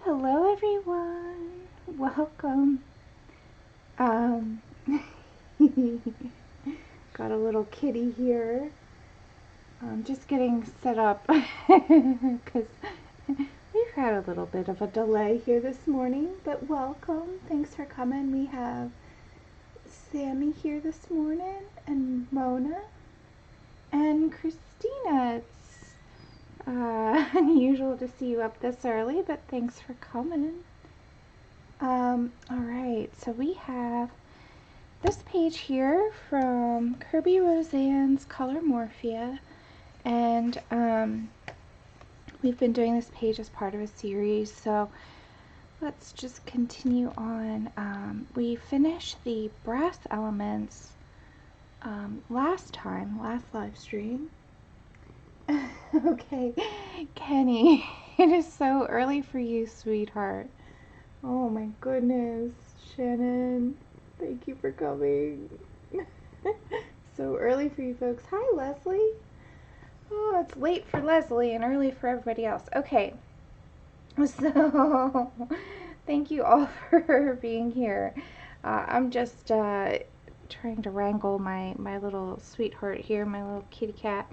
Hello everyone, welcome. Um, got a little kitty here. I'm just getting set up because we've had a little bit of a delay here this morning, but welcome. Thanks for coming. We have Sammy here this morning and Mona and Christina. It's unusual to see you up this early, but thanks for coming. Alright, so we have this page here from Kerby Rosanes Colormorphia, and we've been doing this page as part of a series, so let's just continue on. We finished the brass elements last live stream. Okay, Kenny, it is so early for you, sweetheart. Oh my goodness, Shannon, thank you for coming. So early for you folks. Hi, Leslie. Oh, it's late for Leslie and early for everybody else. Okay, so thank you all for being here. I'm just trying to wrangle my little sweetheart here, my little kitty cat.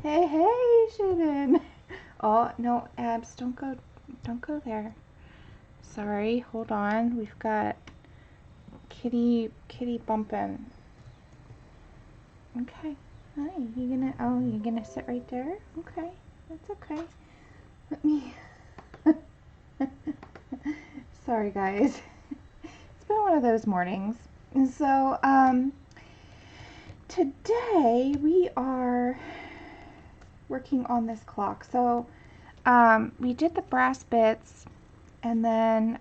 Hey, Shannon. Oh, no, Abs, don't go there. Sorry, hold on. We've got kitty bumping. Okay. Hi, you're gonna sit right there? Okay, that's okay. Let me, sorry guys. It's been one of those mornings. And so, today we are working on this clock. So, we did the brass bits, and then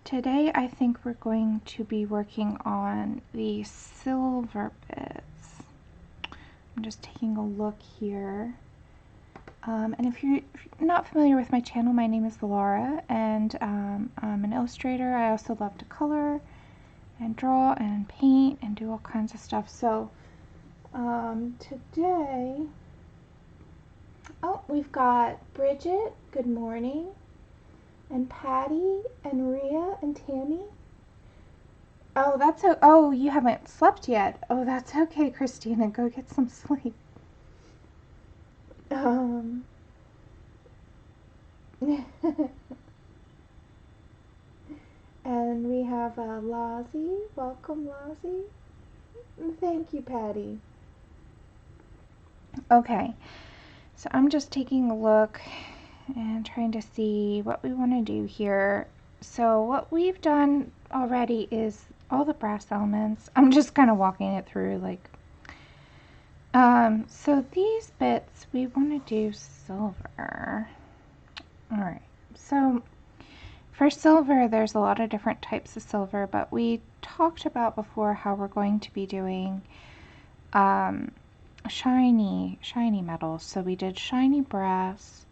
today I think we're going to be working on the silver bits. I'm just taking a look here. And if you're not familiar with my channel, my name is Laura, and I'm an illustrator. I also love to color and draw and paint and do all kinds of stuff. So today, we've got Bridget, good morning, and Patty and Rhea and Tammy. Oh, oh, you haven't slept yet. Oh, that's okay, Christina. Go get some sleep. And we have Lozzie. Welcome, Lozzie. Thank you, Patty. Okay, so I'm just taking a look and trying to see what we want to do here. So what we've done already is all the brass elements. I'm just kind of walking it through, like, so these bits we want to do silver. Alright, so for silver there's a lot of different types of silver, but we talked about before how we're going to be doing shiny metals. So we did shiny brass,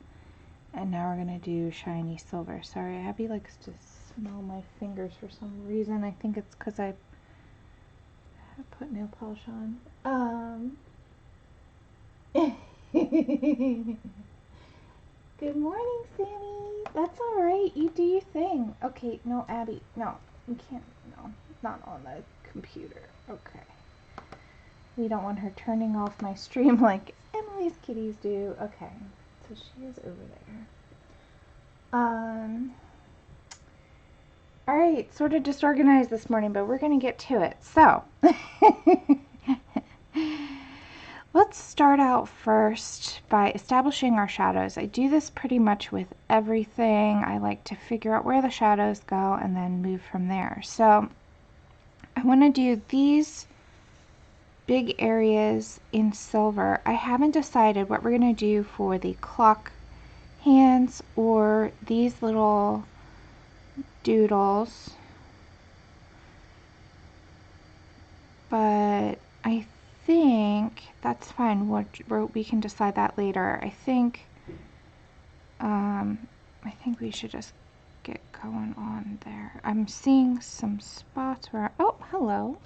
and now we're going to do shiny silver. Sorry, Abby likes to smell my fingers for some reason. I think it's because I put nail polish on. Good morning, Sammy. That's alright. You do your thing. Okay, no, Abby. No, you can't. No, not on the computer. Okay. We don't want her turning off my stream like Emily's kitties do. Okay, so she is over there. Alright, sort of disorganized this morning, but we're going to get to it. So, let's start out first by establishing our shadows. I do this pretty much with everything. I like to figure out where the shadows go and then move from there. So, I want to do these big areas in silver. I haven't decided what we're going to do for the clock hands or these little doodles, but I think that's fine. We can decide that later. I think we should just get going on there. I'm seeing some spots where, oh, hello.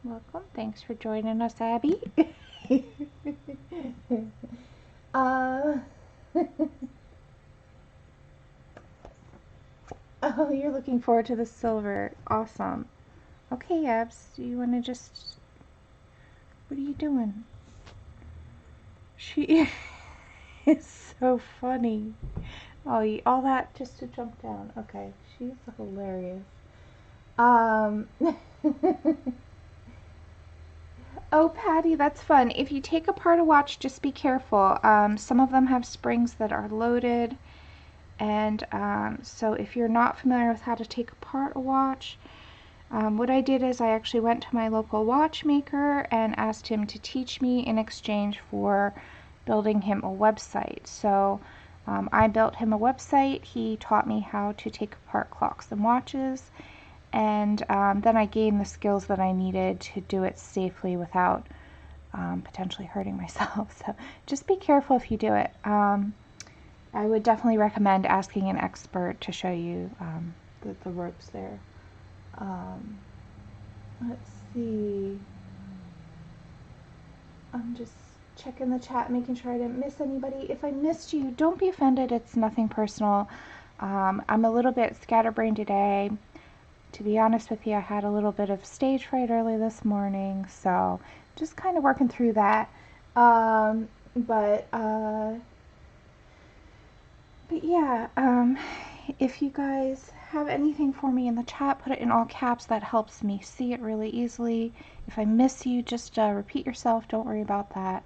Welcome. Thanks for joining us, Abby. Oh, you're looking forward to the silver. Awesome. Okay, Abs, do you want to just... What are you doing? She is so funny. Oh, all that just to jump down. Okay, she's hilarious. Oh, Patty, that's fun. If you take apart a watch, just be careful. Some of them have springs that are loaded. And so if you're not familiar with how to take apart a watch, what I did is I actually went to my local watchmaker and asked him to teach me in exchange for building him a website. So I built him a website. He taught me how to take apart clocks and watches, and then I gained the skills that I needed to do it safely without potentially hurting myself. So just be careful if you do it. I would definitely recommend asking an expert to show you the ropes there. Let's see. I'm just checking the chat, making sure I didn't miss anybody. If I missed you, don't be offended. It's nothing personal. I'm a little bit scatterbrained today. To be honest with you, I had a little bit of stage fright early this morning, so just kind of working through that. But yeah, if you guys have anything for me in the chat, put it in all caps. That helps me see it really easily. If I miss you, just repeat yourself. Don't worry about that.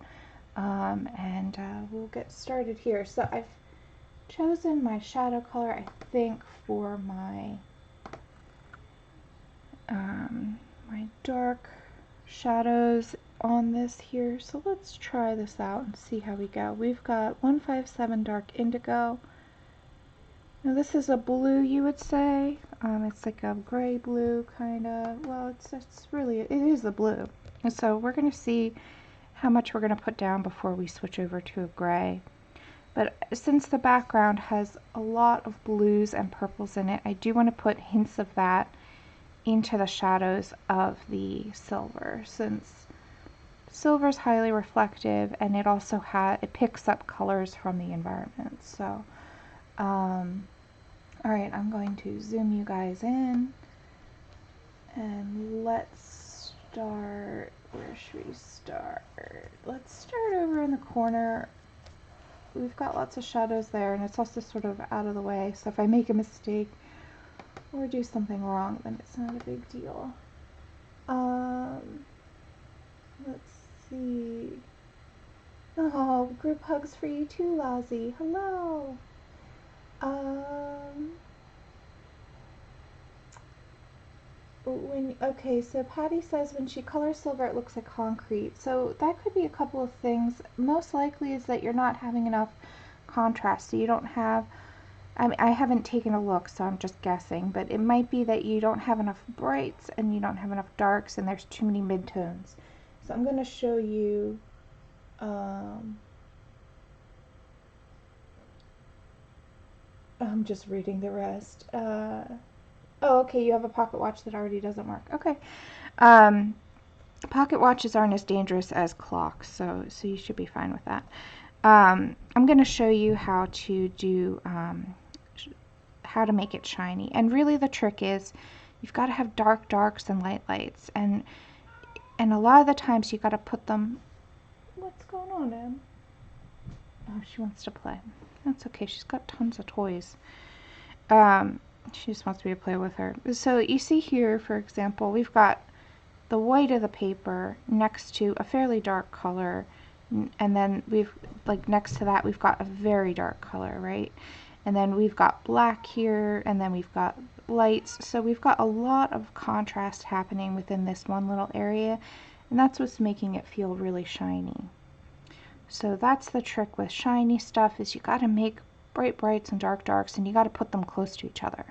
And we'll get started here. So I've chosen my shadow color, I think, for my my dark shadows on this here. So let's try this out and see how we go. We've got 157 dark indigo. Now this is a blue, you would say. It's like a gray blue kind of. Well, it is a blue. And so we're going to see how much we're going to put down before we switch over to a gray. But since the background has a lot of blues and purples in it, I do want to put hints of that into the shadows of the silver, since silver is highly reflective and it also it picks up colors from the environment. So alright, I'm going to zoom you guys in, and let's start. Where should we start? Let's start over in the corner. We've got lots of shadows there, and it's also sort of out of the way, so if I make a mistake or do something wrong, then it's not a big deal. Let's see. Oh, group hugs for you too, Lousy. Hello. Okay, so Patty says when she colors silver, it looks like concrete. So that could be a couple of things. Most likely is that you're not having enough contrast. So you don't have, I mean, I haven't taken a look, so I'm just guessing, but it might be that you don't have enough brights and you don't have enough darks and there's too many midtones. So I'm going to show you, I'm just reading the rest. Oh, okay, you have a pocket watch that already doesn't work. Okay. Pocket watches aren't as dangerous as clocks, so you should be fine with that. I'm going to show you how to do, how to make it shiny. And really the trick is you've got to have dark darks and light lights. And a lot of the times you got to put them... What's going on, Em? Oh, she wants to play. That's okay. She's got tons of toys. She just wants me to play with her. So you see here, for example, we've got the white of the paper next to a fairly dark color, and then we've, like, next to that we've got a very dark color, right? And then we've got black here, and then we've got lights. So we've got a lot of contrast happening within this one little area, and that's what's making it feel really shiny. So that's the trick with shiny stuff, is you got to make bright brights and dark darks, and you got to put them close to each other.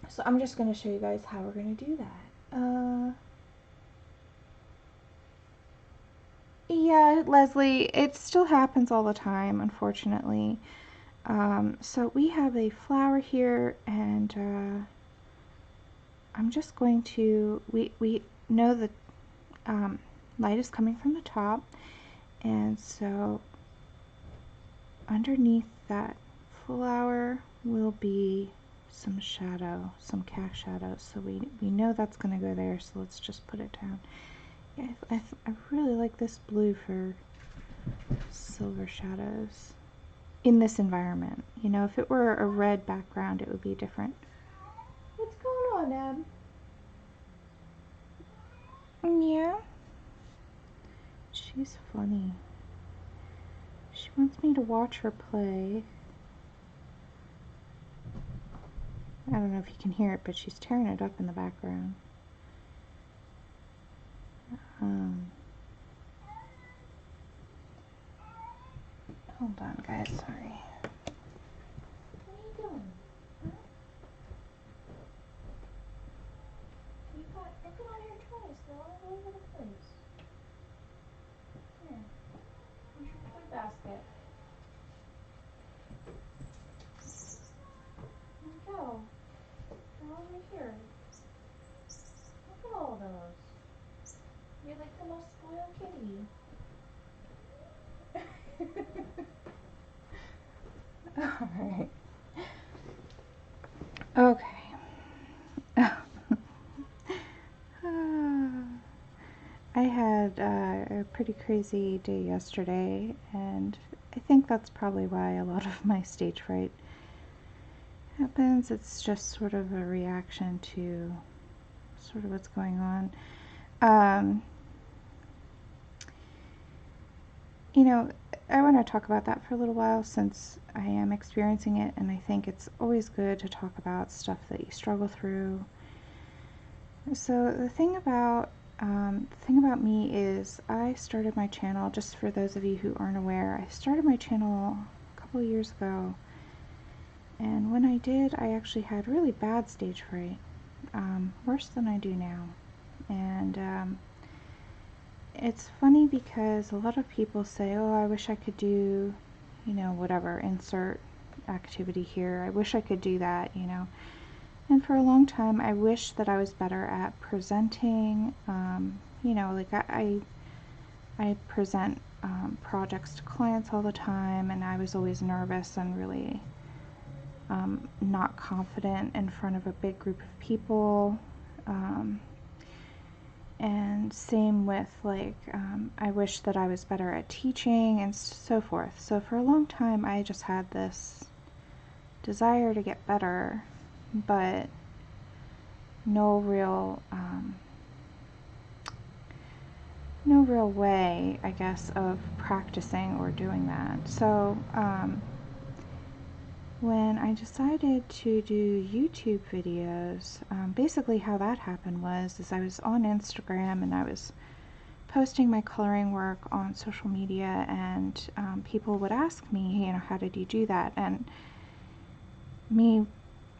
So I'm just going to show you guys how we're going to do that. Yeah, Leslie, it still happens all the time, unfortunately. So we have a flower here, and I'm just going to, we know that light is coming from the top, and so underneath that flower will be some shadow, some calf shadow, so we know that's going to go there, so let's just put it down. Yeah, I really like this blue for silver shadows in this environment. You know, if it were a red background, it would be different. What's going on, Em? Yeah? She's funny. She wants me to watch her play. I don't know if you can hear it, but she's tearing it up in the background. Hold on, guys, sorry. What are you doing? Huh? Look at all your toys, they're all over the place. Here, here's your toy basket. There you go. They're all right here. Look at all those. You're like the most spoiled kitty. Alright. Okay. I had a pretty crazy day yesterday, and I think that's probably why a lot of my stage fright happens. It's just sort of a reaction to sort of what's going on. You know, I want to talk about that for a little while since I am experiencing it, and I think it's always good to talk about stuff that you struggle through. So the thing about me is I started my channel, just for those of you who aren't aware, I started my channel a couple of years ago, and when I did, I actually had really bad stage fright, worse than I do now. And it's funny because a lot of people say, oh, I wish I could do, you know, whatever, insert activity here, I wish I could do that, you know. And for a long time, I wished that I was better at presenting. You know, like I present projects to clients all the time, and I was always nervous and really not confident in front of a big group of people. And same with, like, I wish that I was better at teaching and so forth. So for a long time, I just had this desire to get better, but no real way, I guess, of practicing or doing that. So when I decided to do YouTube videos, basically how that happened is I was on Instagram and I was posting my coloring work on social media, and people would ask me, you know, how did you do that? And me,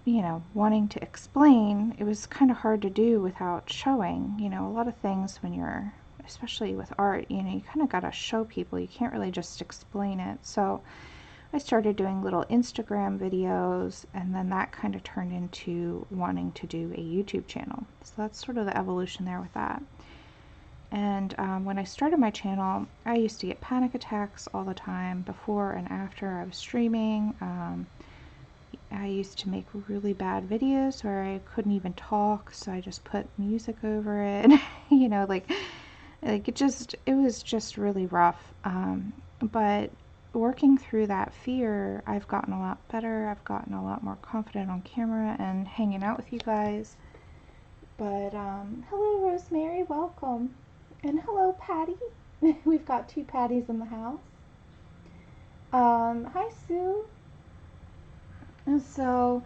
you know, wanting to explain, it was kind of hard to do without showing. You know, a lot of things when you're, especially with art, you know, you kind of got to show people. You can't really just explain it. So I started doing little Instagram videos, and then that kind of turned into wanting to do a YouTube channel. So that's sort of the evolution there with that. And when I started my channel, I used to get panic attacks all the time before and after I was streaming. I used to make really bad videos where I couldn't even talk, so I just put music over it. You know, like it was just really rough. But working through that fear, I've gotten a lot better. I've gotten a lot more confident on camera and hanging out with you guys. But hello, Rosemary, welcome. And hello, Patty. We've got two Patties in the house. Hi, Sue. And so,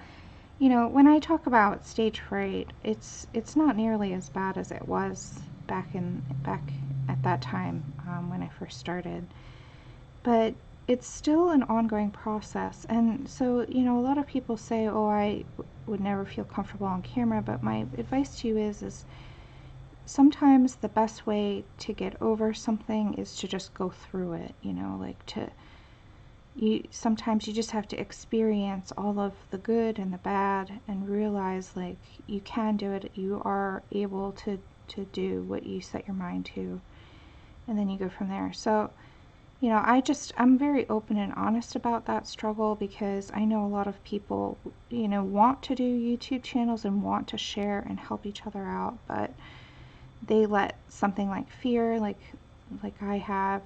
you know, when I talk about stage fright, it's not nearly as bad as it was back at that time when I first started. But it's still an ongoing process. And so, you know, a lot of people say, oh, I would never feel comfortable on camera, but my advice to you is sometimes the best way to get over something is to just go through it, you know, like to sometimes you just have to experience all of the good and the bad and realize like you can do it. You are able to do what you set your mind to, and then you go from there. So, you know, I'm very open and honest about that struggle, because I know a lot of people, you know, want to do YouTube channels and want to share and help each other out, but they let something like fear, like I have,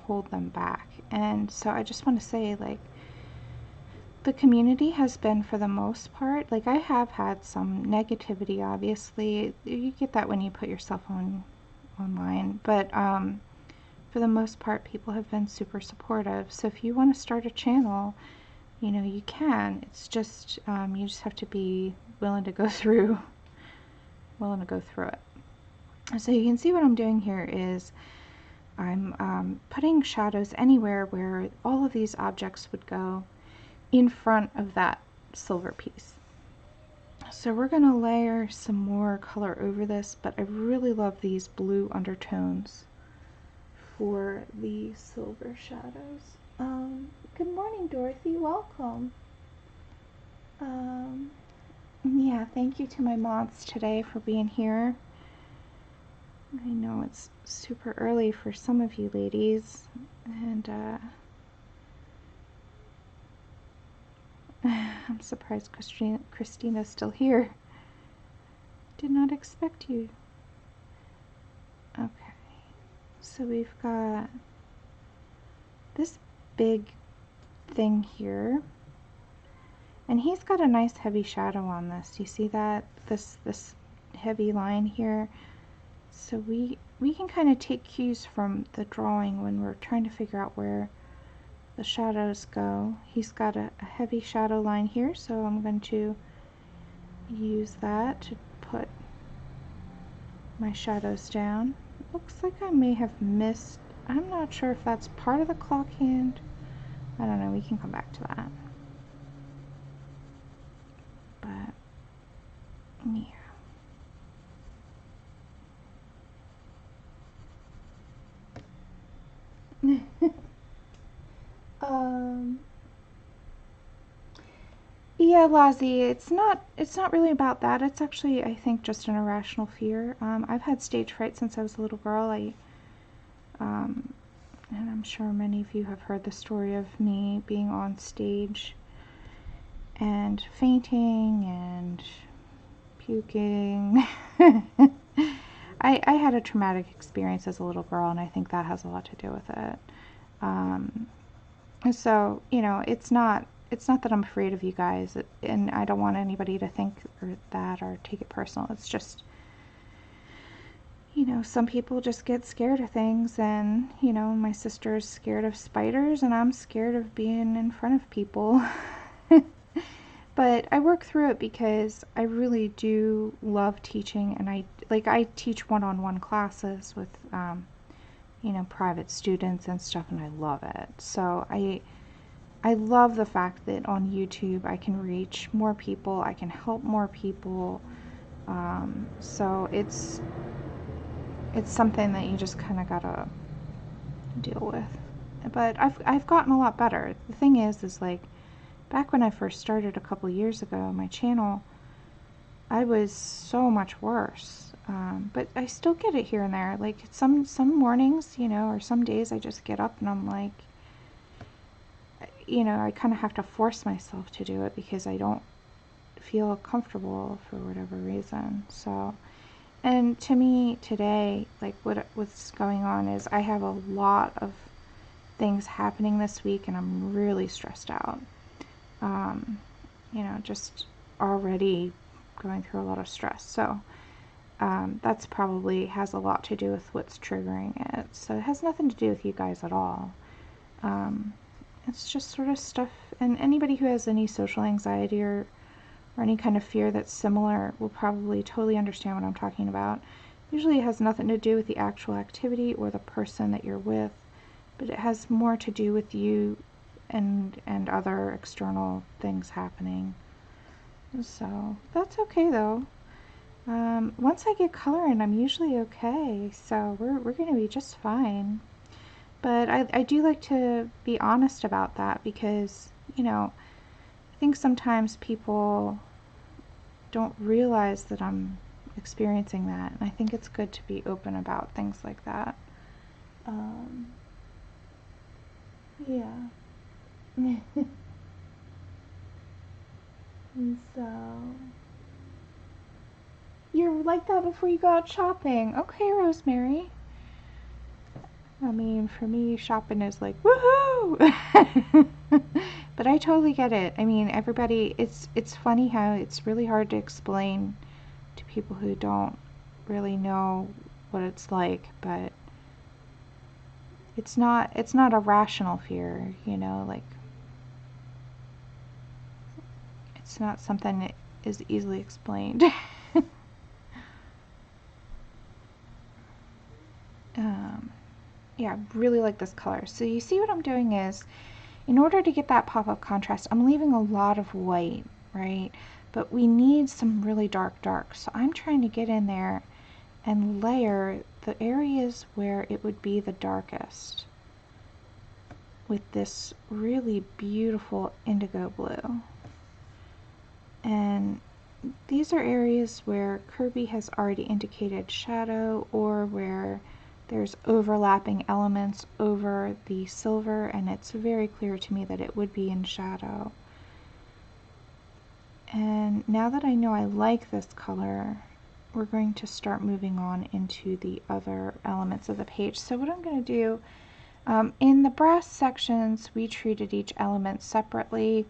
hold them back. And so I just want to say, like, the community has been, for the most part, like, I have had some negativity, obviously. You get that when you put yourself online, but for the most part, people have been super supportive. So if you want to start a channel, you know, you can. It's just, you just have to be willing to go through it. So you can see what I'm doing here is I'm putting shadows anywhere where all of these objects would go in front of that silver piece. So we're going to layer some more color over this, but I really love these blue undertones for the silver shadows. Good morning, Dorothy. Welcome. Yeah, thank you to my mods today for being here. I know it's super early for some of you ladies, and I'm surprised Christina's still here. Did not expect you. Okay, so we've got this big thing here, and he's got a nice heavy shadow on this. You see that? This heavy line here. So we can kind of take cues from the drawing when we're trying to figure out where the shadows go. He's got a heavy shadow line here, so I'm going to use that to put my shadows down. Looks like I may have missed, I'm not sure if that's part of the clock hand. I don't know, we can come back to that. But yeah. Yeah, Lazzy, it's not really about that. It's actually, I think, just an irrational fear. I've had stage fright since I was a little girl. And I'm sure many of you have heard the story of me being on stage and fainting and puking. I had a traumatic experience as a little girl, and I think that has a lot to do with it. So, you know, it's not that I'm afraid of you guys, and I don't want anybody to think that or take it personal. It's just, you know, some people just get scared of things, and, you know, my sister's scared of spiders, and I'm scared of being in front of people. But I work through it because I really do love teaching, and I teach one-on-one classes with, you know, private students and stuff, and I love it. So I love the fact that on YouTube I can reach more people, I can help more people. So it's something that you just kind of gotta deal with. But I've gotten a lot better. The thing is like, back when I first started a couple years ago, my channel, I was so much worse. But I still get it here and there. Like some mornings, you know, or some days I just get up and I'm like, you know, I kind of have to force myself to do it because I don't feel comfortable for whatever reason. So, and to me today, like what's going on is I have a lot of things happening this week, and I'm really stressed out. You know, just already going through a lot of stress. So that's probably has a lot to do with what's triggering it. So it has nothing to do with you guys at all. It's just sort of stuff, and anybody who has any social anxiety or any kind of fear that's similar will probably totally understand what I'm talking about. Usually it has nothing to do with the actual activity or the person that you're with, but it has more to do with you and other external things happening. So that's okay though. Once I get coloring, I'm usually okay, so we're going to be just fine. But I do like to be honest about that because, you know, I think sometimes people don't realize that I'm experiencing that. And I think it's good to be open about things like that. Yeah. And so, you're like that before you go out shopping. Okay, Rosemary. I mean, for me, shopping is like, woohoo! But I totally get it. I mean, everybody, it's funny how it's really hard to explain to people who don't really know what it's like, but it's not a rational fear, you know, like it's not something that is easily explained. Yeah, I really like this color. So you see what I'm doing is, in order to get that pop of contrast, I'm leaving a lot of white, right? But we need some really dark. So I'm trying to get in there and layer the areas where it would be the darkest with this really beautiful indigo blue. And these are areas where Kerby has already indicated shadow, or where there's overlapping elements over the silver, and it's very clear to me that it would be in shadow. And now that I know I like this color, we're going to start moving on into the other elements of the page. So what I'm going to do, in the brass sections, we treated each element separately.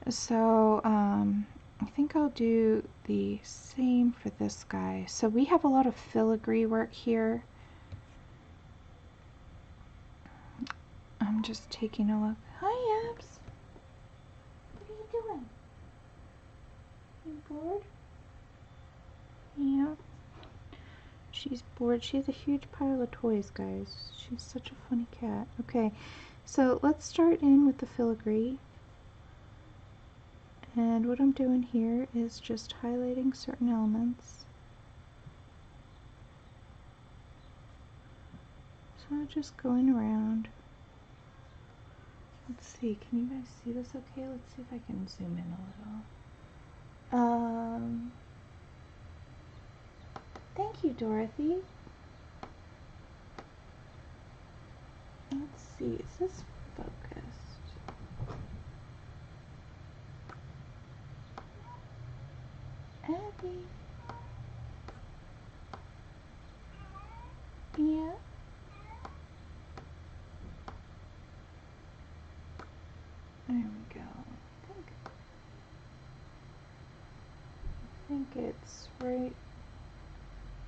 So I think I'll do the same for this guy. So we have a lot of filigree work here. I'm just taking a look. Hi, Abs. What are you doing? You bored? Yeah. She's bored. She has a huge pile of toys, guys. She's such a funny cat. Okay, so let's start in with the filigree. And what I'm doing here is just highlighting certain elements. So just going around. Let's see, can you guys see this okay? Let's see if I can zoom in a little. Thank you, Dorothy. Let's see, is this focused? Abby. Yeah. There we go. I think it's right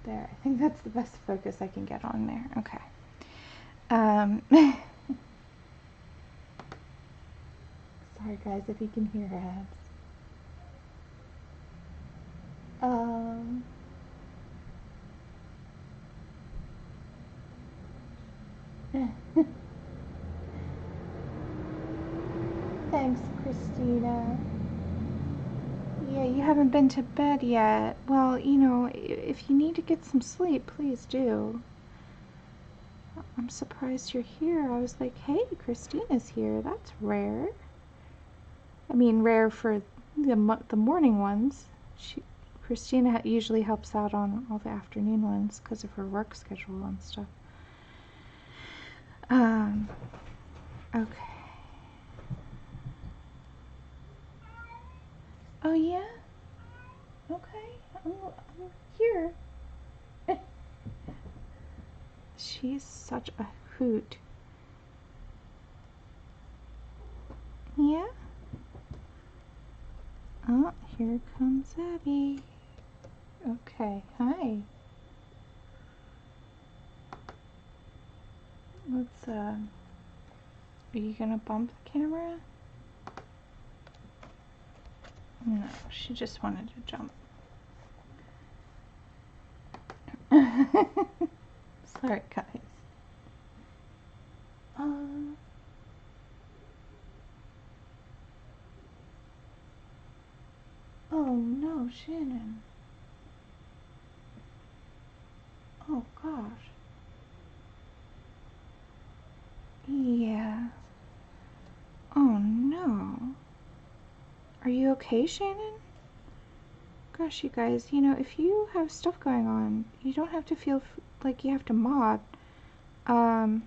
there. I think that's the best focus I can get on there. Okay. Sorry guys if you can hear Abs. Thanks, Christina. Yeah, you haven't been to bed yet. Well, you know, if you need to get some sleep, please do. I'm surprised you're here. I was like, hey, Christina's here. That's rare. I mean, rare for the morning ones. Christina usually helps out on all the afternoon ones because of her work schedule and stuff. Okay. Oh yeah? Okay. I'm here. She's such a hoot. Yeah? Oh, here comes Abby. Okay, hi. Let's, are you gonna bump the camera? No, she just wanted to jump. Sorry, guys. Oh no, Shannon. Oh gosh. you okay, Shannon? Gosh, you guys, you know, if you have stuff going on, you don't have to feel like you have to mod. Wow.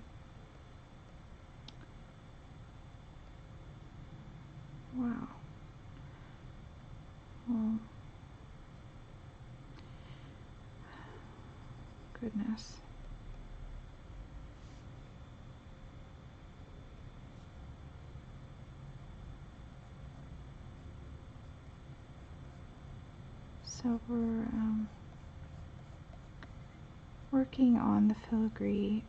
Well, goodness. So we're working on the filigree.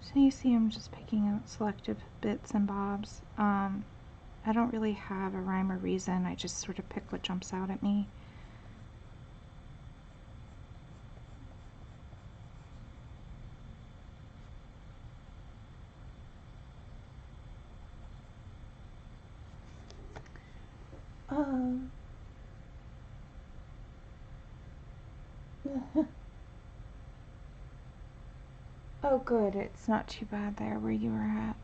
So you see I'm just picking out selective bits and bobs. I don't really have a rhyme or reason. I just sort of pick what jumps out at me. Oh good, it's not too bad there where you were at.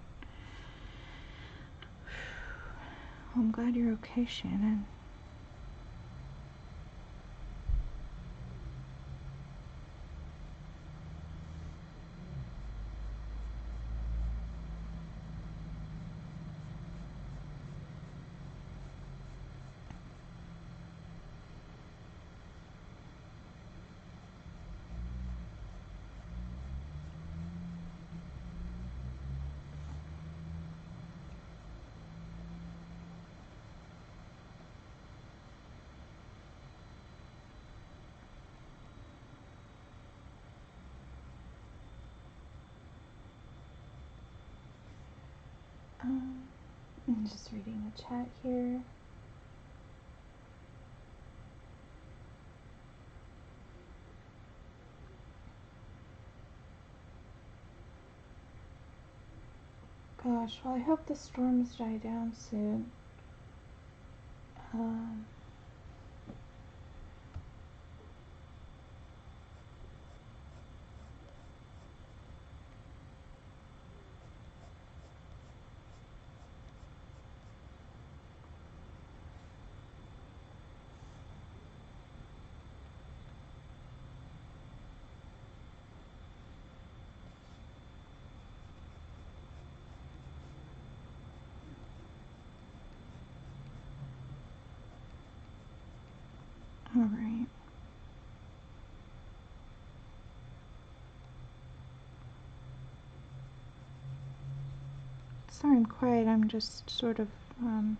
I'm glad you're okay, Shannon. I'm just reading the chat here. Gosh, well I hope the storms die down soon. All right. Sorry I'm quiet. I'm just sort of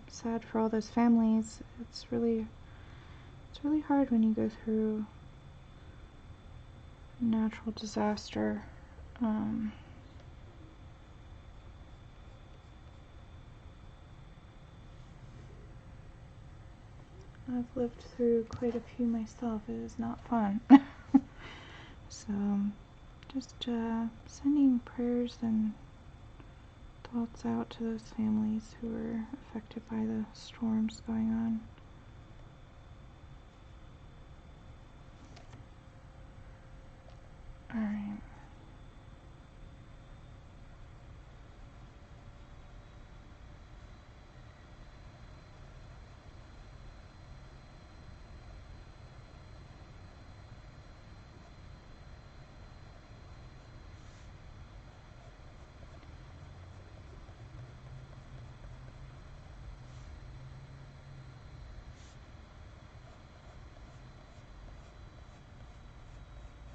sad for all those families. It's really hard when you go through natural disaster. I've lived through quite a few myself. It is not fun. So, just sending prayers and thoughts out to those families who were affected by the storms going on. Alright.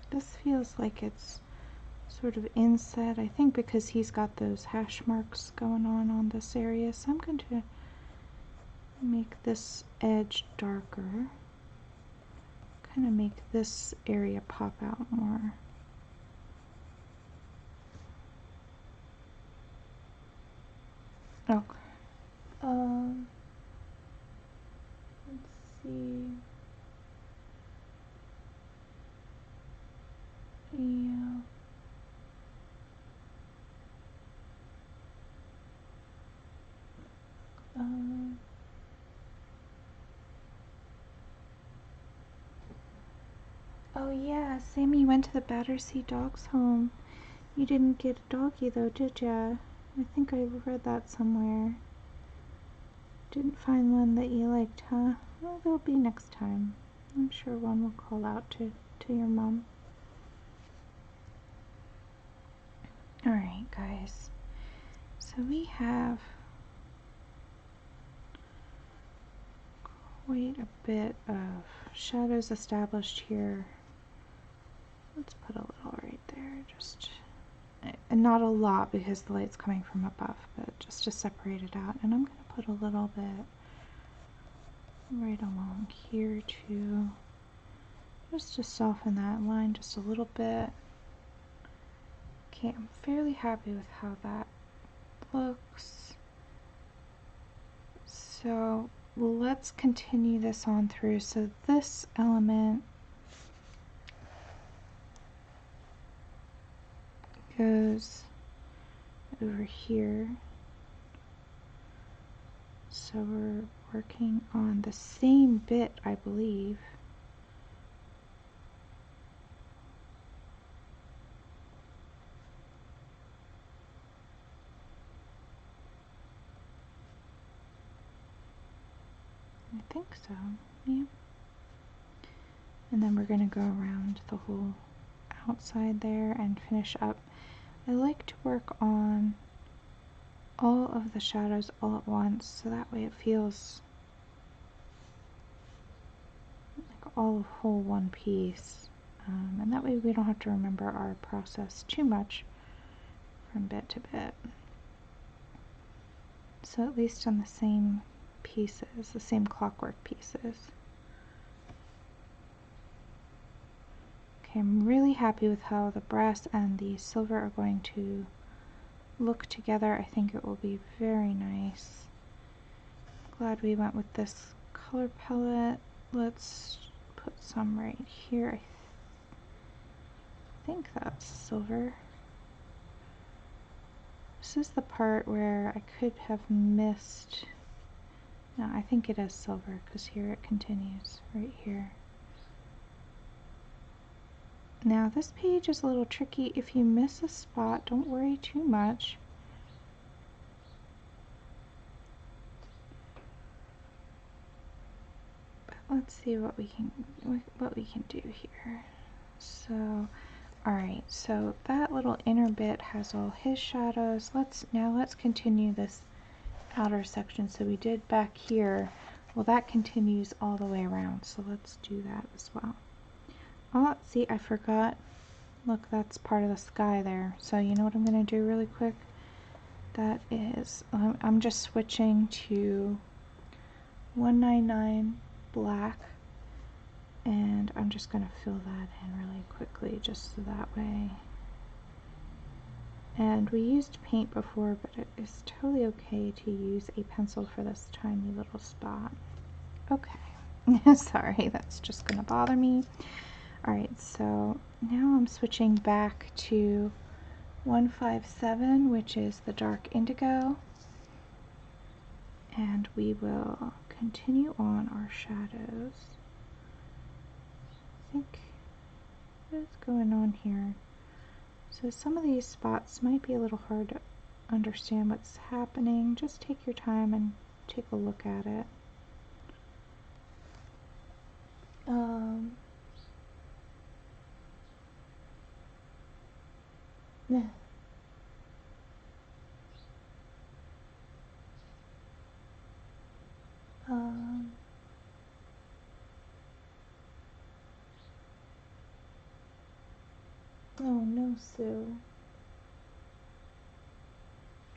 This feels like it's sort of inset, I think because he's got those hash marks going on this area. So I'm going to make this edge darker. Kind of make this area pop out more. Okay. Let's see. Yeah. Oh yeah, Sammy went to the Battersea Dogs Home. You didn't get a doggy though, did ya? I think I read that somewhere. Didn't find one that you liked, huh? Well, there'll be next time. I'm sure one will call out to your mom. Alright, guys. So we have quite a bit of shadows established here. Let's put a little right there, just, and not a lot because the light's coming from above, but just to separate it out. And I'm going to put a little bit right along here too, just to soften that line just a little bit. Okay, I'm fairly happy with how that looks. So let's continue this on through. So this element goes over here. So we're working on the same bit, I believe. I think so, yeah. And then we're going to go around the whole outside there and finish up. I like to work on all of the shadows all at once, so that way it feels like all a whole one piece. And that way we don't have to remember our process too much from bit to bit. So at least on the same pieces, the same clockwork pieces. Okay, I'm really happy with how the brass and the silver are going to look together. I think it will be very nice. Glad we went with this color palette. Let's put some right here. I think that's silver. This is the part where I could have missed. No, I think it is silver because here it continues right here. Now this page is a little tricky. If you miss a spot, don't worry too much. But let's see what we can do here. So, all right. So that little inner bit has all his shadows. Let's continue this outer section. So we did back here. Well, that continues all the way around. So let's do that as well. Oh, see, I forgot. Look, that's part of the sky there. So you know what I'm going to do really quick? That is, I'm just switching to 199 black, and I'm just going to fill that in really quickly, just so that way. And we used paint before, but it is totally okay to use a pencil for this tiny little spot. Okay, sorry, that's just going to bother me. Alright, so now I'm switching back to 157, which is the dark indigo, and we will continue on our shadows. I think what is going on here? So some of these spots might be a little hard to understand what's happening. Just take your time and take a look at it. Oh no, Sue.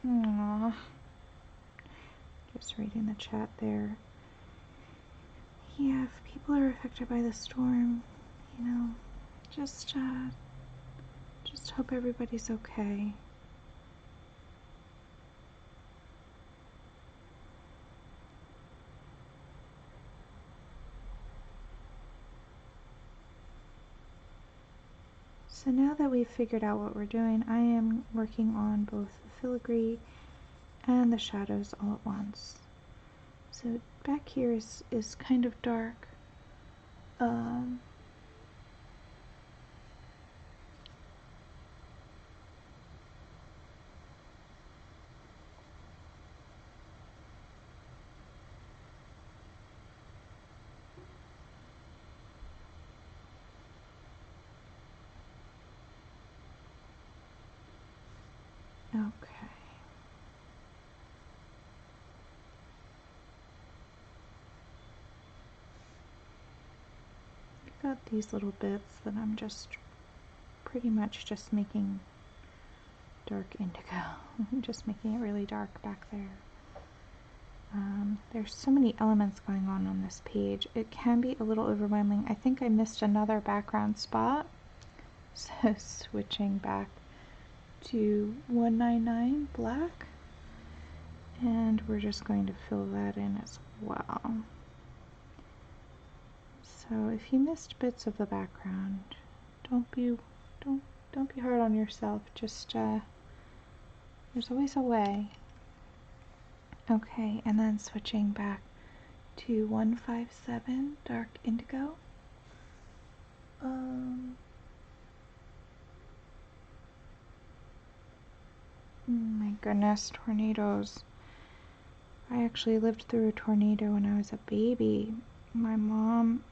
Aww. Just reading the chat there. Yeah, if people are affected by the storm, you know, just hope everybody's okay. So now that we've figured out what we're doing, I am working on both the filigree and the shadows all at once. So back. back here is kind of dark. got these little bits that I'm just pretty much just making dark indigo. Just making it really dark back there. There's so many elements going on this page. It can be a little overwhelming. I think I missed another background spot. So switching back to 199 black. And we're just going to fill that in as well. So if you missed bits of the background, don't be hard on yourself. Just there's always a way. Okay, and then switching back to 157 dark indigo. My goodness, tornadoes. I actually lived through a tornado when I was a baby. My mom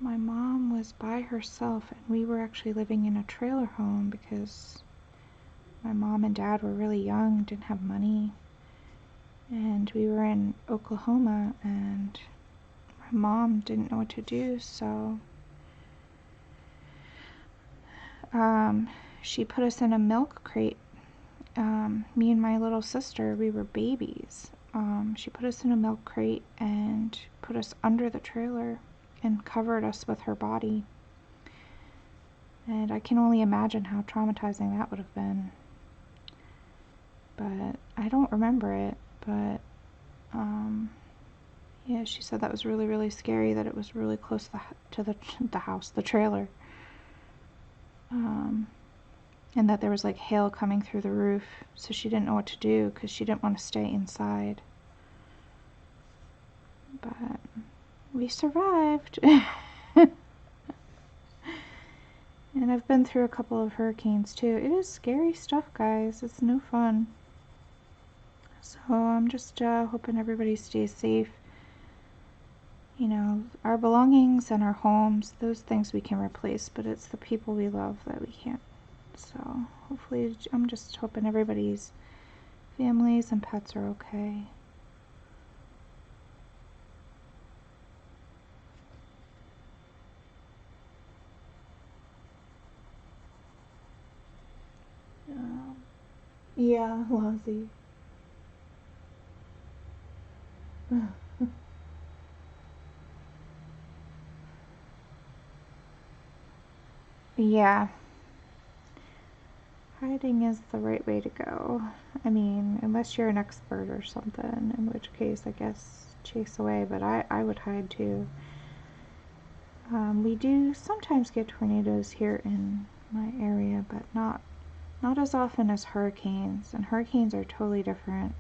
was by herself, and we were actually living in a trailer home because my mom and dad were really young, didn't have money, and we were in Oklahoma, and my mom didn't know what to do, so she put us in a milk crate. Me and my little sister, we were babies. She put us in a milk crate and put us under the trailer and covered us with her body. And I can only imagine how traumatizing that would have been. But I don't remember it. But yeah, she said that was really, really scary, that it was really close to the house, the trailer. And that there was like hail coming through the roof, so she didn't know what to do because she didn't want to stay inside. But we survived. And I've been through a couple of hurricanes too. It is scary stuff, guys. It's no fun. So I'm just hoping everybody stays safe. You know, our belongings and our homes, those things we can replace, but it's the people we love that we can't. So hopefully, I'm just hoping everybody's families and pets are okay. Yeah, Lozzie. Yeah. Hiding is the right way to go. I mean, unless you're an expert or something, in which case I guess chase away, but I would hide too. We do sometimes get tornadoes here in my area, but not as often as hurricanes, and hurricanes are totally different.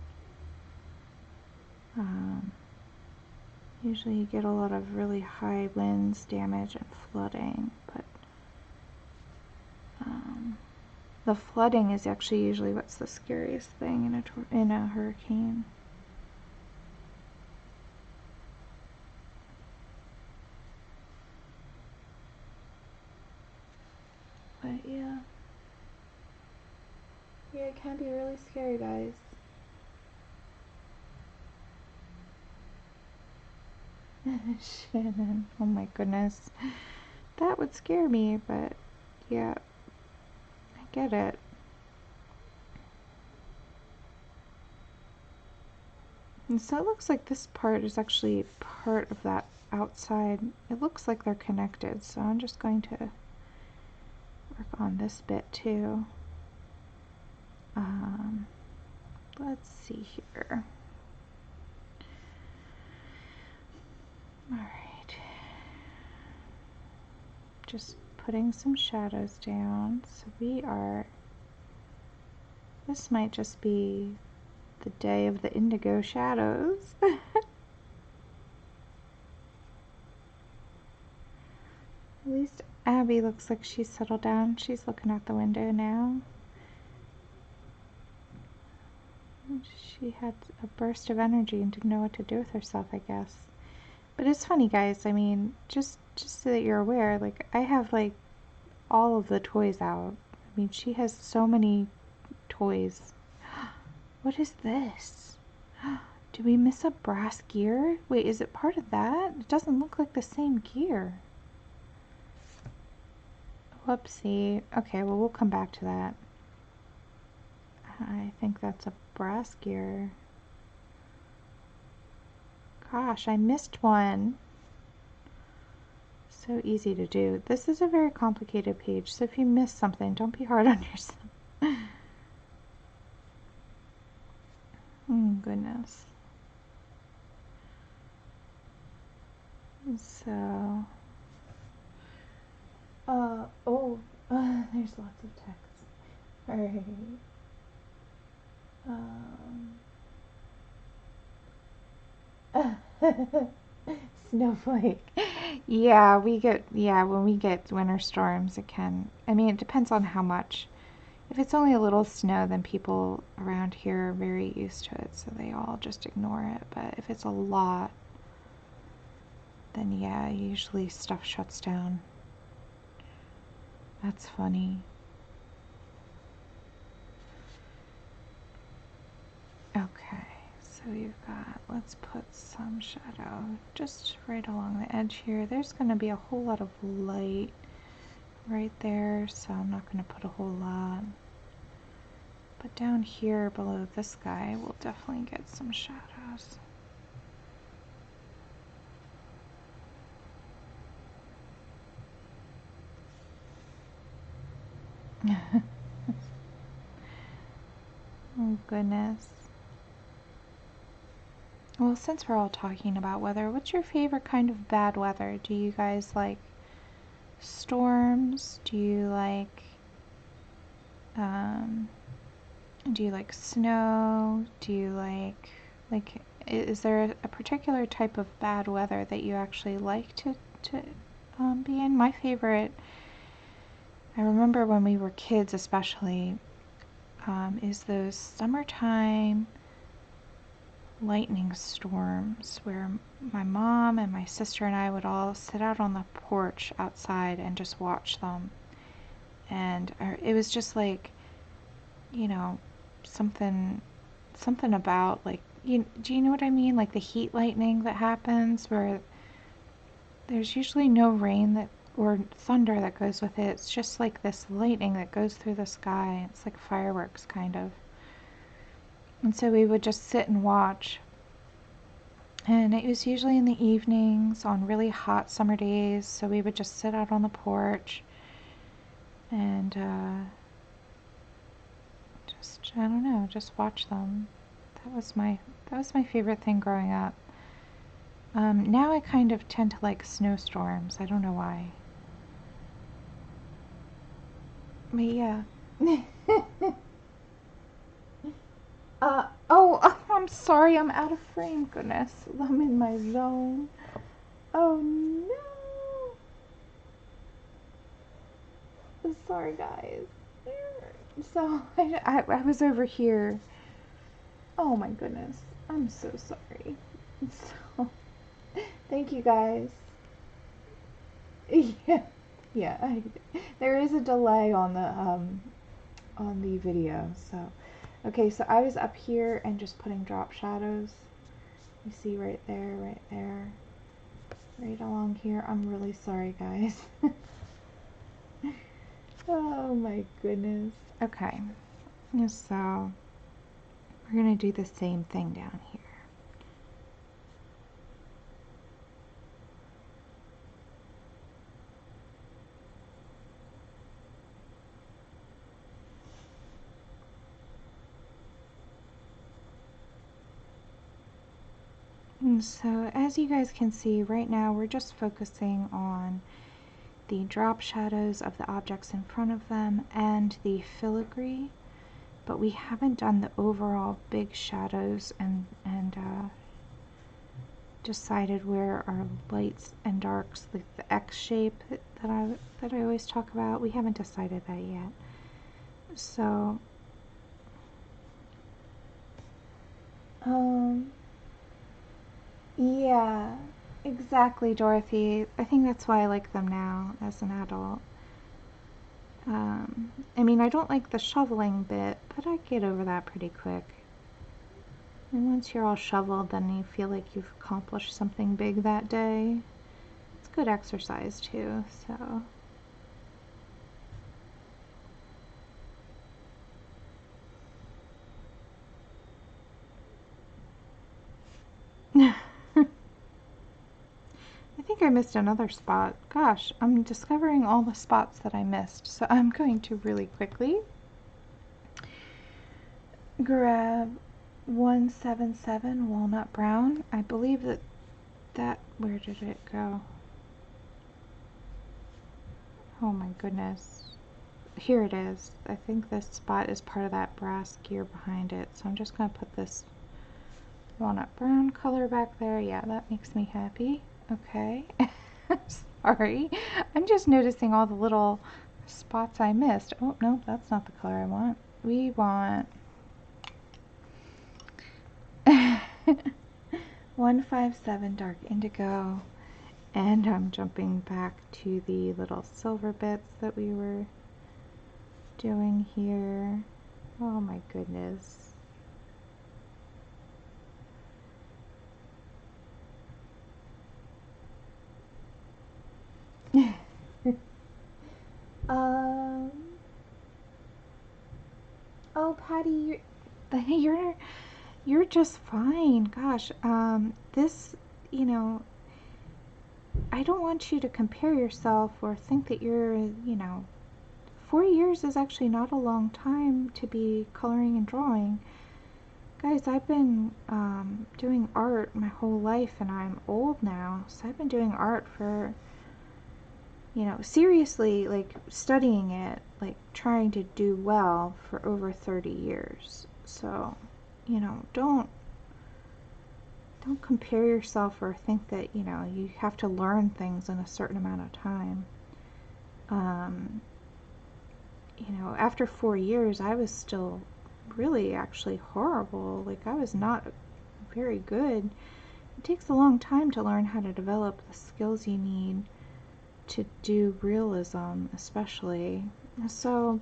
Usually you get a lot of really high winds, damage, and flooding, but the flooding is actually usually what's the scariest thing in a hurricane. But yeah. Yeah, it can be really scary, guys. Shannon, oh my goodness. That would scare me, but yeah, I get it. And so it looks like this part is actually part of that outside. It looks like they're connected, so I'm just going to work on this bit too. Let's see here. Alright. Just putting some shadows down. So this might just be the day of the indigo shadows. At least Abby looks like she's settled down. She's looking out the window now. She had a burst of energy and didn't know what to do with herself, I guess. But it's funny, guys. I mean, just so that you're aware, like, I have like all of the toys out. I mean, she has so many toys. What is this? Did we miss a brass gear? Wait, is it part of that? It doesn't look like the same gear. Whoopsie. Okay, well, we'll come back to that. I think that's a brass gear. Gosh, I missed one. So easy to do. This is a very complicated page, so if you miss something, don't be hard on yourself. Oh, goodness. So, there's lots of text. All right. Snowflake. Yeah, when we get winter storms, it can, I mean, it depends on how much. If it's only a little snow, then people around here are very used to it, so they all just ignore it. But if it's a lot, then yeah, usually stuff shuts down. That's funny. Okay, so we've got, let's put some shadow just right along the edge here. There's going to be a whole lot of light right there, so I'm not going to put a whole lot. But down here below this guy, we'll definitely get some shadows. Oh goodness. Well, since we're all talking about weather, what's your favorite kind of bad weather? Do you guys like storms? Do you like snow? Do you like is there a particular type of bad weather that you actually like to be in? My favorite, I remember when we were kids especially, is those summertime lightning storms where my mom and my sister and I would all sit out on the porch outside and just watch them. And it was just like, you know, something about like, do you know what I mean? Like the heat lightning that happens where there's usually no rain or thunder that goes with it. It's just like this lightning that goes through the sky. It's like fireworks kind of. And so we would just sit and watch. And it was usually in the evenings on really hot summer days. So we would just sit out on the porch and just, I don't know, just watch them. That was my favorite thing growing up. Now I kind of tend to like snowstorms. I don't know why. But yeah. Oh, I'm sorry, I'm out of frame. Goodness, I'm in my zone. Oh no. Sorry, guys. So I was over here. Oh my goodness, I'm so sorry. So thank you guys. Yeah. There is a delay on the video, so. Okay, so I was up here and just putting drop shadows. You see right there, right along here. I'm really sorry, guys. Oh my goodness. Okay, so we're gonna do the same thing down here. And so as you guys can see right now, we're just focusing on the drop shadows of the objects in front of them and the filigree, but we haven't done the overall big shadows and decided where our lights and darks, like the X shape that I always talk about. We haven't decided that yet. So yeah, exactly, Dorothy. I think that's why I like them now as an adult. I mean, I don't like the shoveling bit, but I get over that pretty quick. And once you're all shoveled, then you feel like you've accomplished something big that day. It's good exercise too, so. I think I missed another spot. Gosh, I'm discovering all the spots that I missed, so I'm going to really quickly grab 177 Walnut Brown. I believe that, where did it go? Oh my goodness. Here it is. I think this spot is part of that brass gear behind it, so I'm just going to put this Walnut Brown color back there. Yeah, that makes me happy. Okay. Sorry. I'm just noticing all the little spots I missed. Oh, no, that's not the color I want. We want 157 Dark Indigo. And I'm jumping back to the little silver bits that we were doing here. Oh my goodness. Oh, Patty, you're just fine. Gosh, this, you know, I don't want you to compare yourself or think that you're, 4 years is actually not a long time to be coloring and drawing. Guys, I've been doing art my whole life, and I'm old now, so I've been doing art for, seriously, like studying it, like trying to do well for over 30 years. So, don't compare yourself or think that, you have to learn things in a certain amount of time. After 4 years, I was still really actually horrible. Like, I was not very good. It takes a long time to learn how to develop the skills you need to do realism, especially. So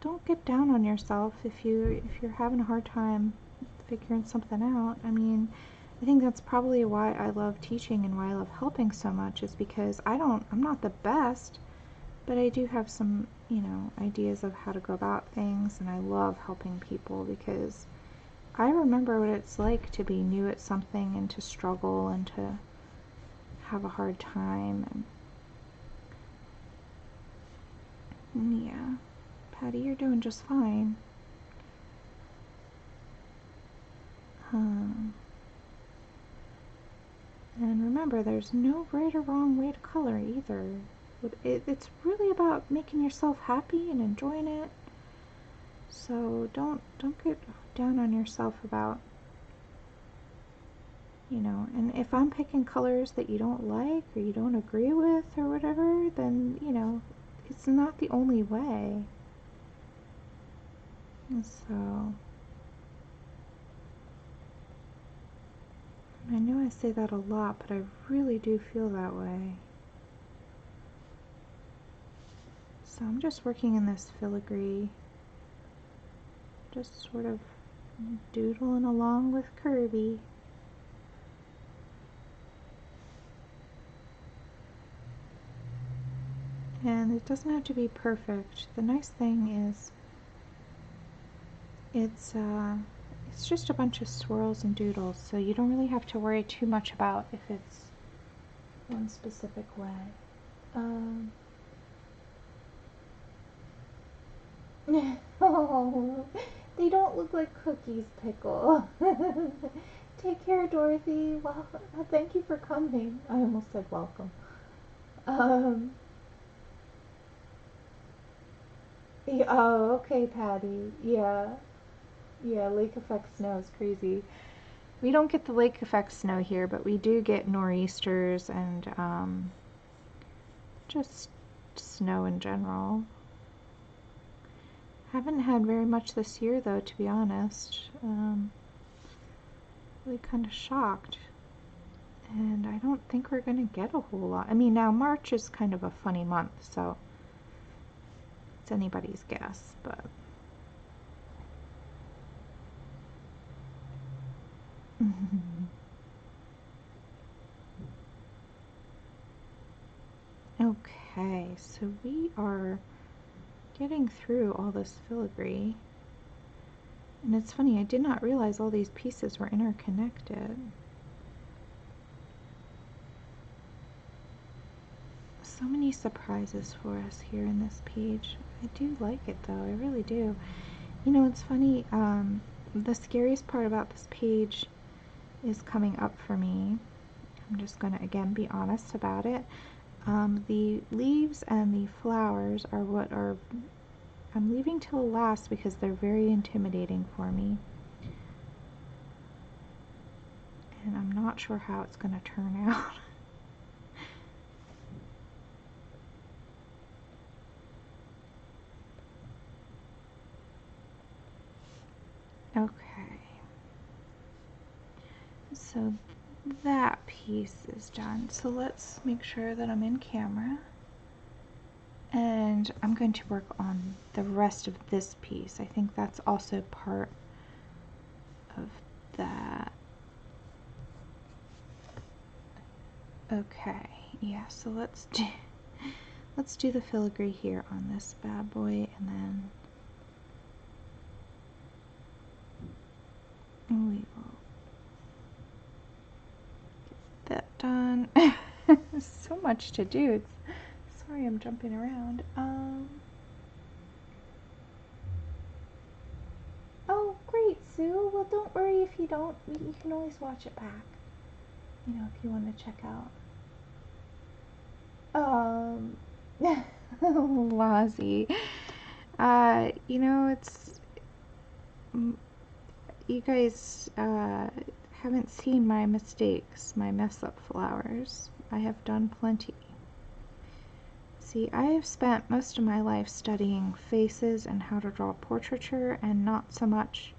don't get down on yourself if you're having a hard time figuring something out. I mean, I think that's probably why I love teaching and why I love helping so much, is because I'm not the best, but I do have some, ideas of how to go about things, and I love helping people because I remember what it's like to be new at something and to struggle and to have a hard time. And yeah, Patty, you're doing just fine. And remember, there's no right or wrong way to color either. It's really about making yourself happy and enjoying it. So don't get down on yourself about, and if I'm picking colors that you don't like or you don't agree with or whatever, then, it's not the only way. And so, I know I say that a lot, but I really do feel that way. So I'm just working in this filigree, just sort of doodling along with Kerby. And it doesn't have to be perfect. The nice thing is it's just a bunch of swirls and doodles, so you don't really have to worry too much about if it's one specific way. Oh, they don't look like cookies, Pickle. Take care, Dorothy. Well, thank you for coming. I almost said welcome. Yeah, oh, okay, Patty. Yeah. Yeah, lake effect snow is crazy. We don't get the lake effect snow here, but we do get nor'easters and just snow in general. Haven't had very much this year, though, to be honest. Really kind of shocked. And I don't think we're going to get a whole lot. I mean, now March is kind of a funny month, so it's anybody's guess, but Okay, so we are getting through all this filigree. And it's funny, I did not realize all these pieces were interconnected. So many surprises for us here in this page. I do like it though, I really do. You know, it's funny, the scariest part about this page is coming up for me. I'm just going to again be honest about it. The leaves and the flowers are what are, I'm leaving till last because they're very intimidating for me. And I'm not sure how it's going to turn out. Okay. So that piece is done. So let's make sure that I'm in camera. And I'm going to work on the rest of this piece. I think that's also part of that. Okay, yeah, so let's do the filigree here on this bad boy, and then we will get that done. So much to do. Sorry, I'm jumping around. Oh, great, Sue. Well, don't worry if you don't. You can always watch it back. You know, if you want to check out. Lozzie. You know, it's, you guys haven't seen my mistakes, my mess up flowers. I have done plenty. See, I have spent most of my life studying faces and how to draw portraiture, and not so much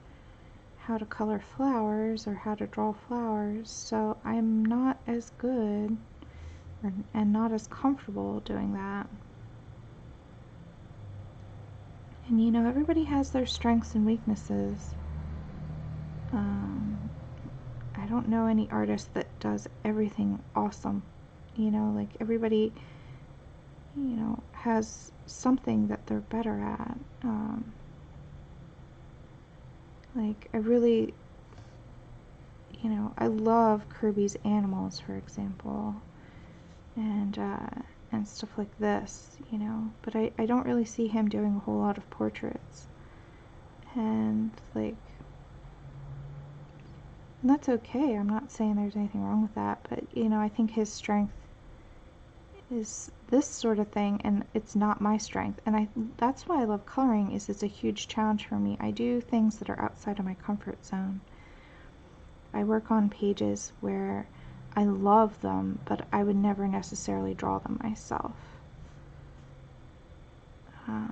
how to color flowers or how to draw flowers, so I'm not as good and not as comfortable doing that. And you know, everybody has their strengths and weaknesses. I don't know any artist that does everything awesome. You know, like everybody, you know, has something that they're better at. Like I really, you know, I love Kerby's animals, for example, and stuff like this, you know, but I don't really see him doing a whole lot of portraits. And like, and that's okay. I'm not saying there's anything wrong with that, but you know, I think his strength is this sort of thing, and it's not my strength. And that's why I love coloring, is it's a huge challenge for me. I do things that are outside of my comfort zone. I work on pages where I love them, but I would never necessarily draw them myself. Or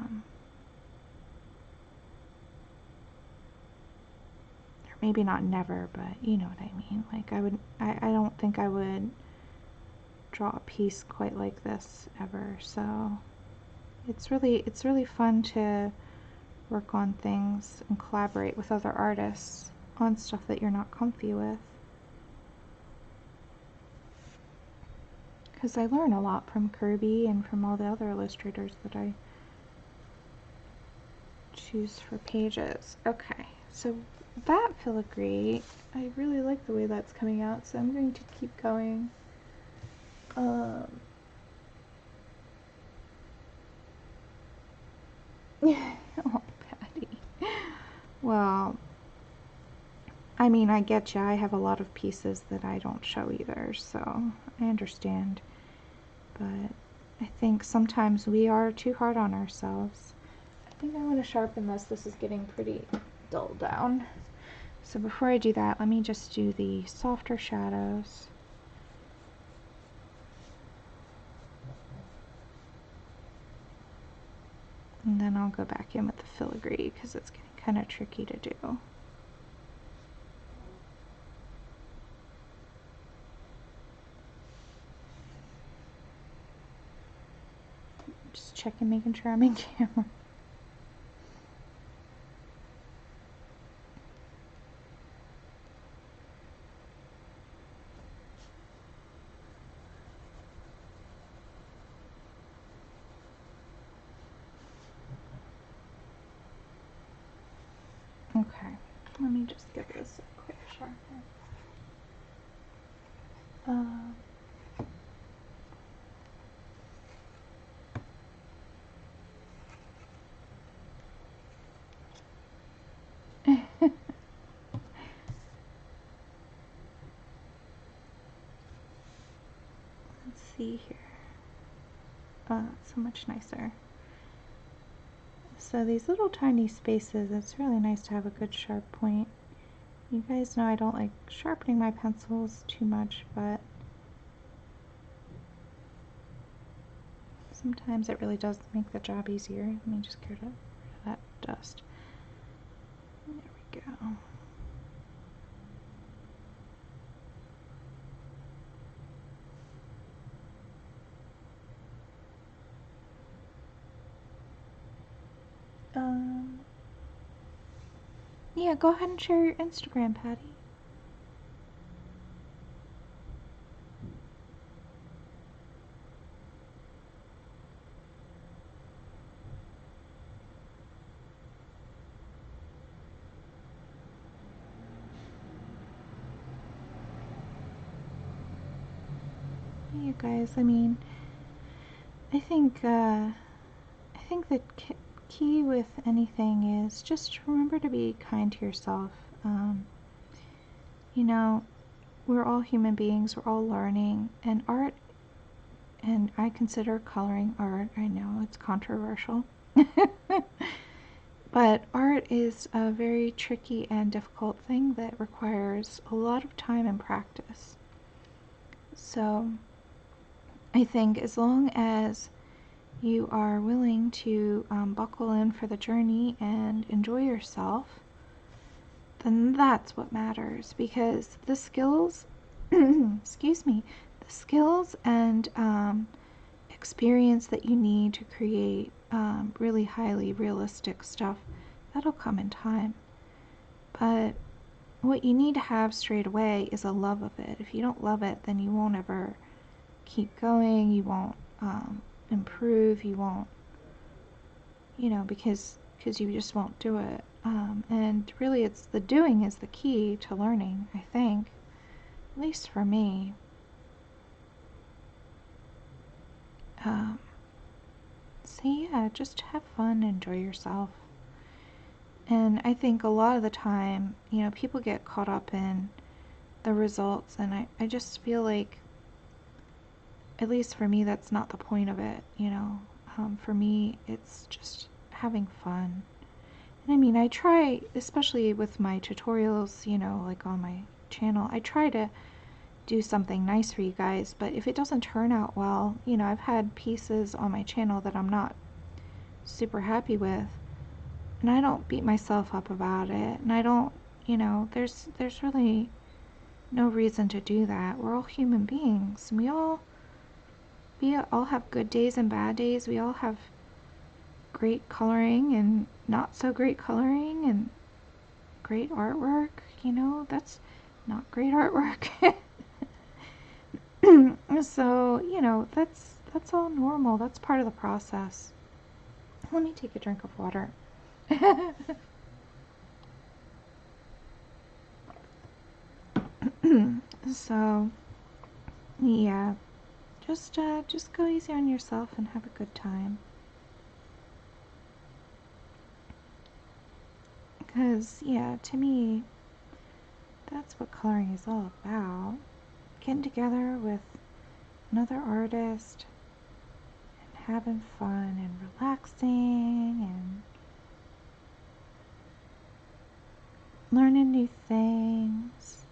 maybe not never, but you know what I mean. Like I don't think I would draw a piece quite like this ever. So it's really fun to work on things and collaborate with other artists on stuff that you're not comfy with. Because I learn a lot from Kerby and from all the other illustrators that I choose for pages. Okay, so that filigree, I really like the way that's coming out, so I'm going to keep going. Oh, Patty. Well, I mean, I get you. I have a lot of pieces that I don't show either, so I understand. But I think sometimes we are too hard on ourselves. I think I want to sharpen this. This is getting pretty dull down. So before I do that, let me just do the softer shadows. And then I'll go back in with the filigree because it's getting kind of tricky to do. Just checking, making sure I'm in camera. Let me just give this a quick sharpen. Let's see here. So much nicer. So these little tiny spaces, it's really nice to have a good sharp point. You guys know I don't like sharpening my pencils too much, but sometimes it really does make the job easier. Let me just get rid of that dust. There we go. Yeah, go ahead and share your Instagram, Patty. You guys, I mean, I think the key with anything is just remember to be kind to yourself. You know, we're all human beings, we're all learning, and art, and I consider coloring art, I know it's controversial, but art is a very tricky and difficult thing that requires a lot of time and practice. So I think as long as you are willing to buckle in for the journey and enjoy yourself, then that's what matters, because the skills, excuse me, the skills and experience that you need to create really highly realistic stuff, that'll come in time. But what you need to have straight away is a love of it. If you don't love it, then you won't ever keep going, you won't improve, you won't, you know, because you just won't do it. And really it's the doing is the key to learning, I think, at least for me. So yeah, just have fun, enjoy yourself. And I think a lot of the time, you know, people get caught up in the results, and I just feel like, at least for me, that's not the point of it, you know. For me, it's just having fun. And I mean, I try, especially with my tutorials, you know, like on my channel, I try to do something nice for you guys, but if it doesn't turn out well, you know, I've had pieces on my channel that I'm not super happy with, and I don't beat myself up about it, and I don't, you know, there's really no reason to do that. We're all human beings, and we all have good days and bad days. We all have great coloring and not so great coloring and great artwork, you know, that's not great artwork. So, you know, that's all normal. That's part of the process. Let me take a drink of water. So, yeah, just go easy on yourself and have a good time. Because, yeah, to me, that's what coloring is all about. Getting together with another artist and having fun and relaxing and learning new things,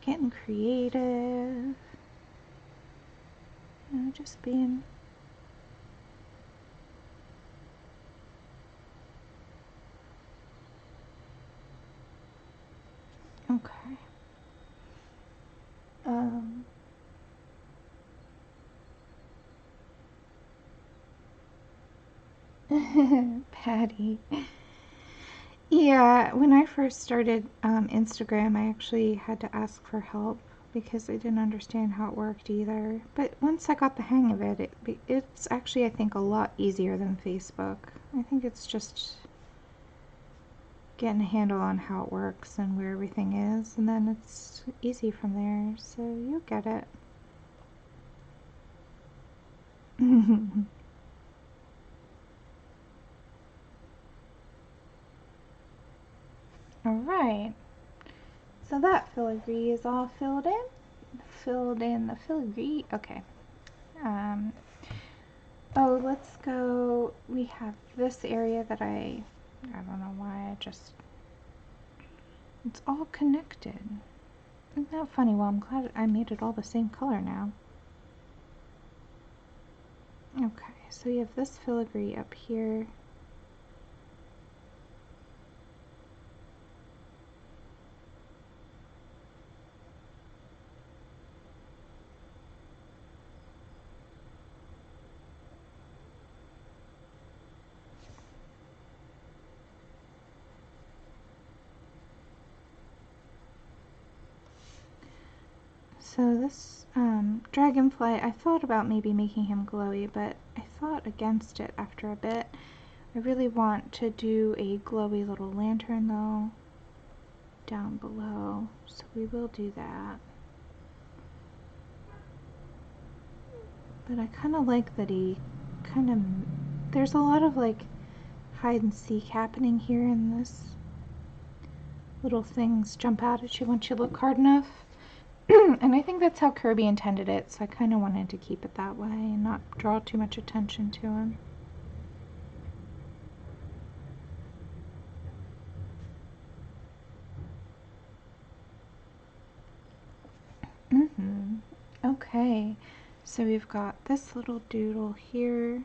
getting creative, you know, just being okay. Patty. Yeah, when I first started Instagram, I actually had to ask for help because I didn't understand how it worked either. But once I got the hang of it, it's actually, I think, a lot easier than Facebook. I think it's just getting a handle on how it works and where everything is, and then it's easy from there, so you'll get it. Alright, so that filigree is all filled in. Filled in the filigree. Okay. Oh, let's go. We have this area that I don't know why, it's all connected. Isn't that funny? Well, I'm glad I made it all the same color now. Okay, so we have this filigree up here. So this dragonfly, I thought about maybe making him glowy, but I thought against it after a bit. I really want to do a glowy little lantern though, down below, so we will do that. But I kind of like that there's a lot of like hide and seek happening here in this. Little things jump out at you once you look hard enough. And I think that's how Kerby intended it, so I kind of wanted to keep it that way and not draw too much attention to him. Okay, so we've got this little doodle here.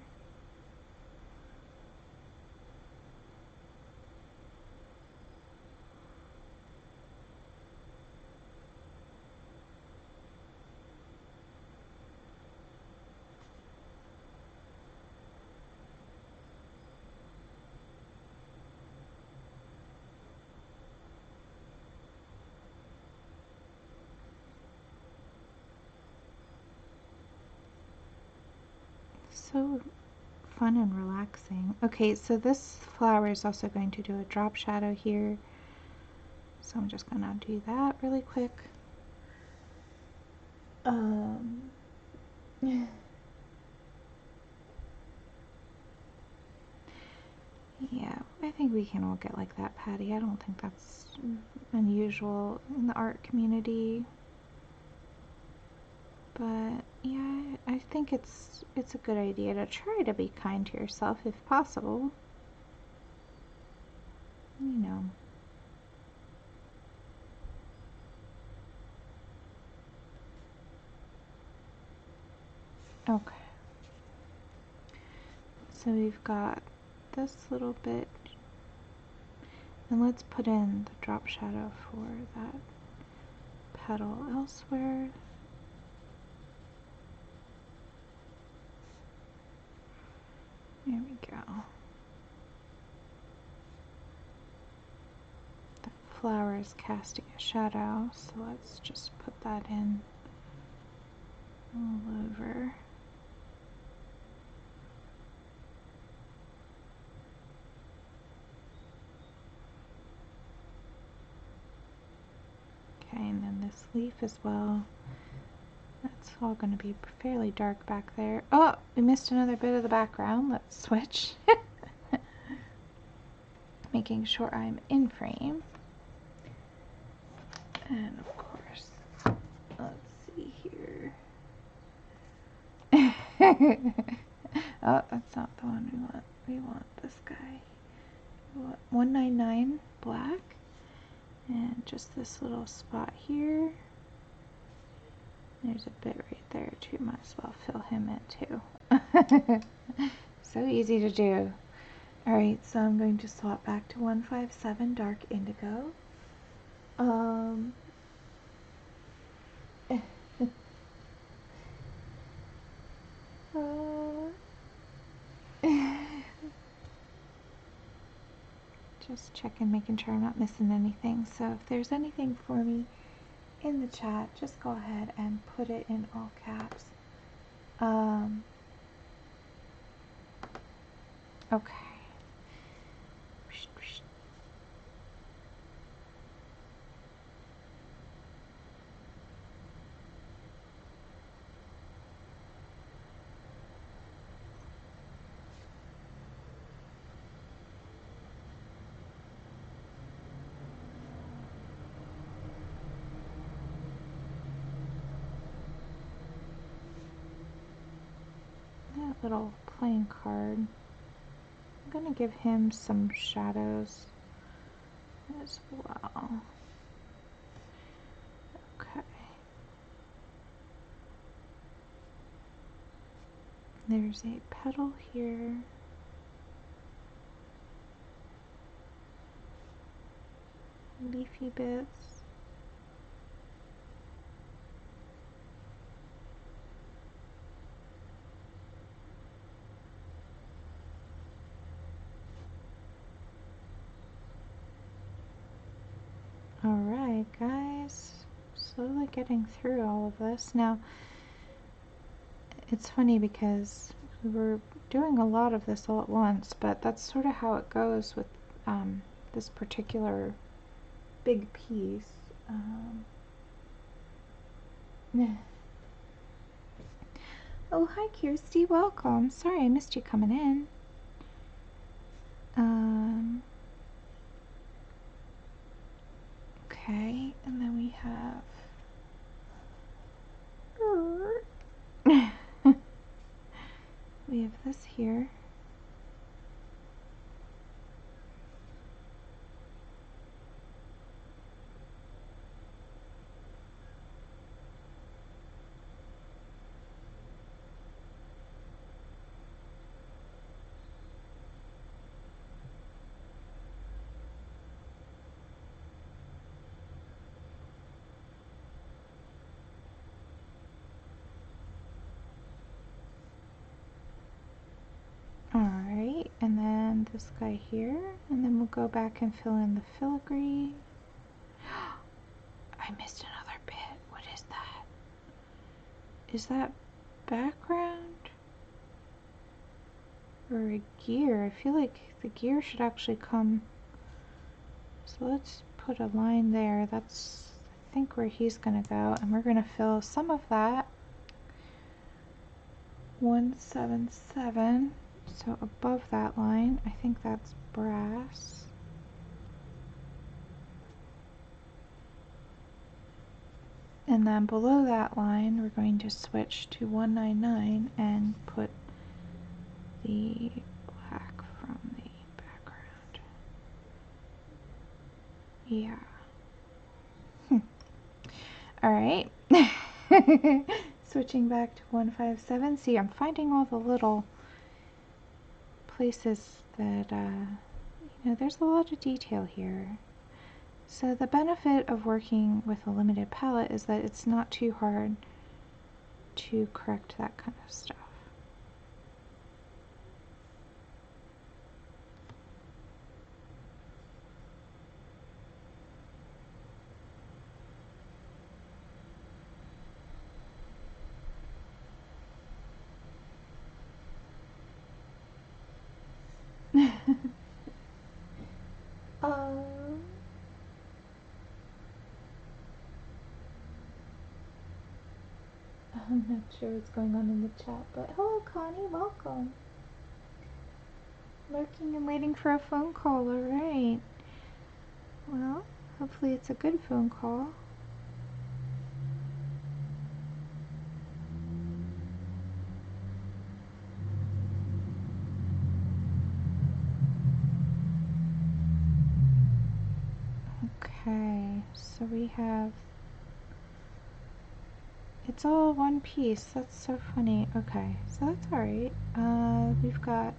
So fun and relaxing. Okay, so this flower is also going to do a drop shadow here. So I'm just gonna do that really quick. Yeah, I think we can all get like that, Patty. I don't think that's unusual in the art community. But yeah, I think it's a good idea to try to be kind to yourself if possible. You know. Okay. So we've got this little bit, and let's put in the drop shadow for that petal elsewhere. There we go. The flower is casting a shadow, so let's just put that in all over. Okay, and then this leaf as well. That's all going to be fairly dark back there. Oh, we missed another bit of the background. Let's switch. Making sure I'm in frame. And of course, let's see here. Oh, that's not the one we want. We want this guy. We want 199 black. And just this little spot here. There's a bit right there too. Might as well fill him in too. So easy to do. Alright, so I'm going to swap back to 157 dark indigo. Just checking, making sure I'm not missing anything. So if there's anything for me in the chat, just go ahead and put it in all caps. Okay. That little playing card. I'm going to give him some shadows as well. Okay. There's a petal here. Leafy bits. Alright guys, slowly getting through all of this. Now, it's funny because we were doing a lot of this all at once, but that's sort of how it goes with this particular big piece. Oh, hi Kirsty, welcome. Sorry I missed you coming in. Okay, and then we have we have this here. Alright, and then this guy here, and then we'll go back and fill in the filigree. I missed another bit. What is that? Is that background? Or a gear? I feel like the gear should actually come. So let's put a line there. That's, I think, where he's gonna go, and we're gonna fill some of that. 177. So above that line, I think that's brass. And then below that line, we're going to switch to 199 and put the black from the background. Yeah. Alright. Switching back to 157. See, I'm finding all the little places that, you know, there's a lot of detail here. So the benefit of working with a limited palette is that it's not too hard to correct that kind of stuff. I'm not sure what's going on in the chat, but hello Connie, welcome. Lurking and waiting for a phone call, alright. Well, hopefully it's a good phone call. Okay, so we have, it's all one piece. That's so funny. Okay, so that's alright. We've got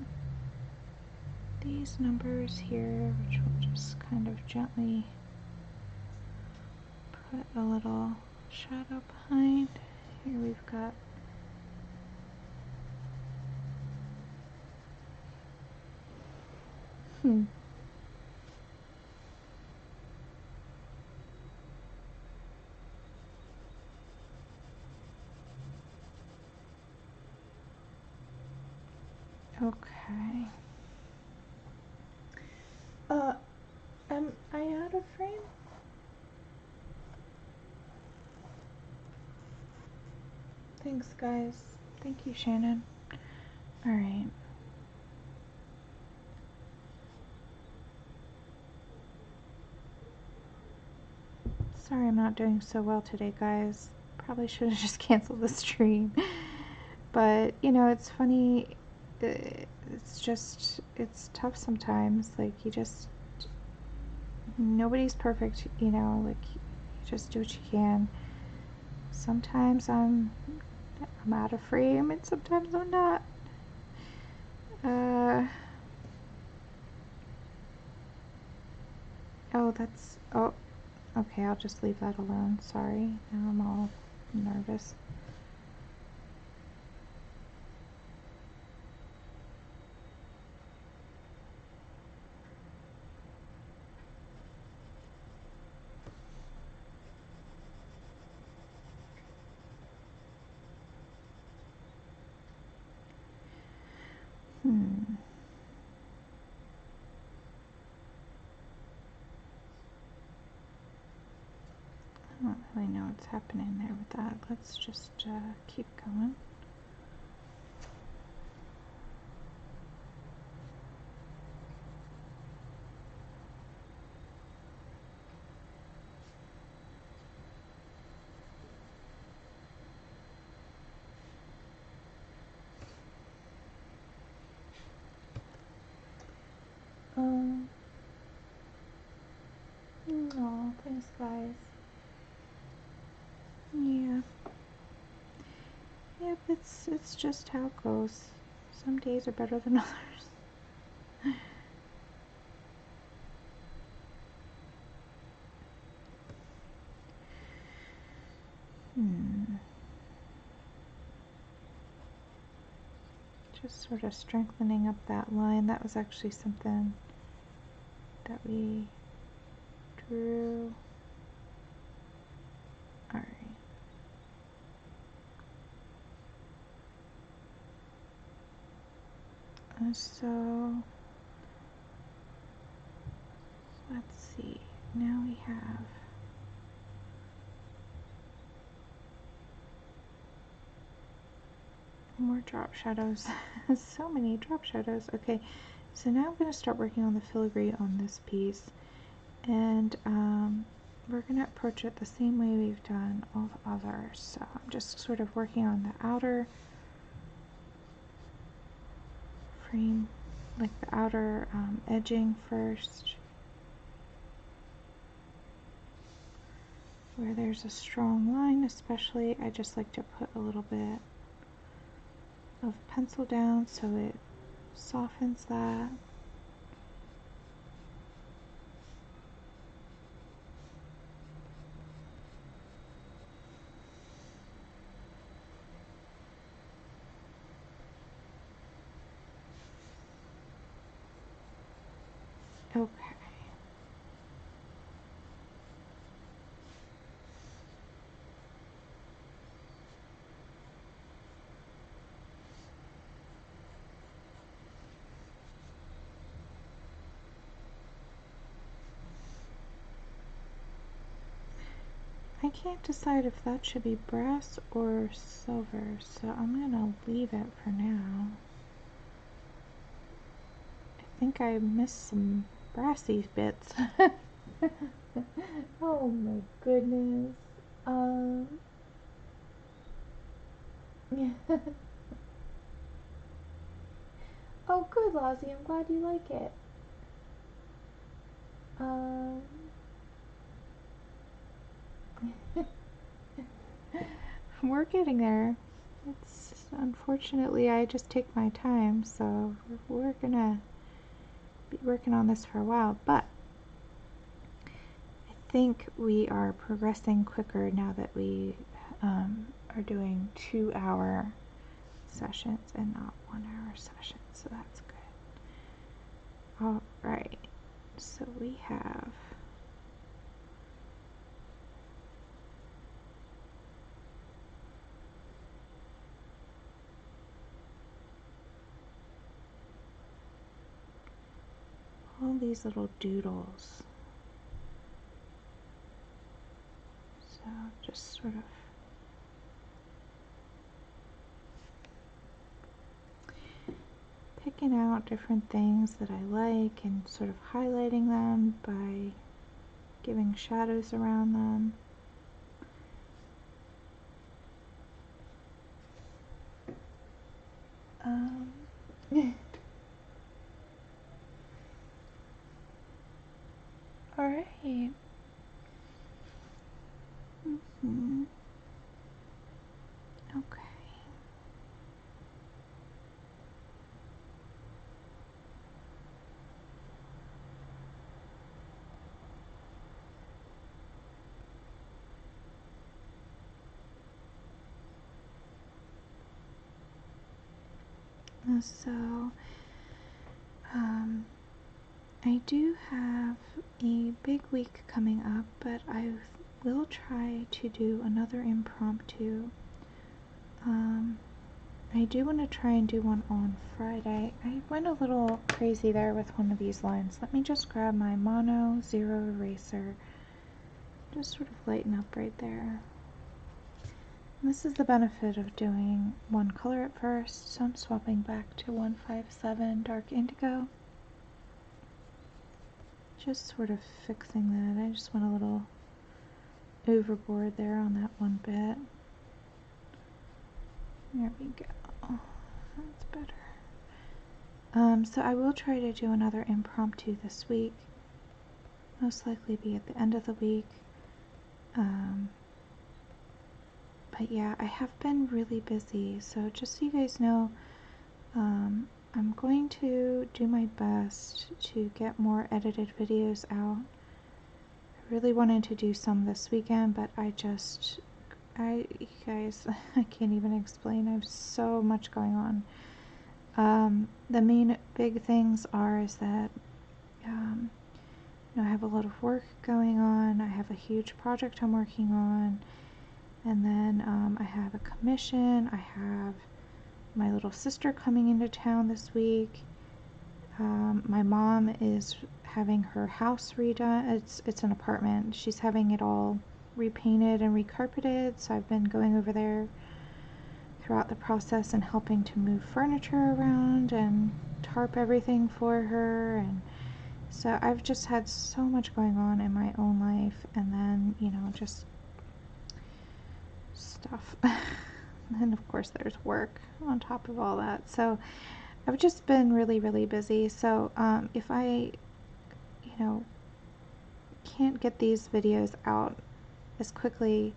these numbers here, which we'll just kind of gently put a little shadow behind. Here we've got okay. Am I out of frame? Thanks, guys. Thank you, Shannon. Alright. Sorry I'm not doing so well today, guys. Probably should have just canceled the stream. But, you know, it's funny, it's tough sometimes. Like, nobody's perfect, you know, like, you just do what you can. Sometimes I'm out of frame, and sometimes I'm not. Oh, okay, I'll just leave that alone. Sorry, now I'm all nervous. I don't really know what's happening there with that. Let's just keep going. Oh, thanks, guys. Yeah. Yep, it's just how it goes. Some days are better than others. Just sort of strengthening up that line. That was actually something that we drew. Alright. So let's see. Now we have more drop shadows. So many drop shadows. Okay, so now I'm going to start working on the filigree on this piece, and we're going to approach it the same way we've done all the others. So I'm just sort of working on the outer frame, like the outer edging first, where there's a strong line especially. I just like to put a little bit of pencil down so it softens that. Okay. I can't decide if that should be brass or silver, so I'm gonna leave it for now. I think I missed some brassy bits. Oh my goodness. Oh, good, Lozzie. I'm glad you like it. We're getting there. It's unfortunately I just take my time, so we're gonna be working on this for a while, but I think we are progressing quicker now that we are doing 2-hour sessions and not 1-hour sessions, so that's good. All right, so we have all these little doodles. So just sort of picking out different things that I like and sort of highlighting them by giving shadows around them. Alright. Okay. So, I do have a big week coming up, but I will try to do another impromptu. I do want to try and do one on Friday. I went a little crazy there with one of these lines. Let me just grab my Mono Zero Eraser. Just sort of lighten up right there. And this is the benefit of doing one color at first, so I'm swapping back to 157 Dark Indigo. Just sort of fixing that. I just went a little overboard there on that one bit. There we go. That's better. So I will try to do another impromptu this week. Most likely be at the end of the week. But yeah, I have been really busy, so just so you guys know, I'm going to do my best to get more edited videos out. I really wanted to do some this weekend, but you guys, I can't even explain. I have so much going on. The main big things is that I have a lot of work going on. I have a huge project I'm working on, and then I have a commission. I have my little sister coming into town this week. My mom is having her house redone. It's an apartment. She's having it all repainted and recarpeted, so I've been going over there throughout the process and helping to move furniture around and tarp everything for her. And so I've just had so much going on in my own life, and then just stuff. And of course there's work on top of all that, so I've just been really, really busy. So if I can't get these videos out as quickly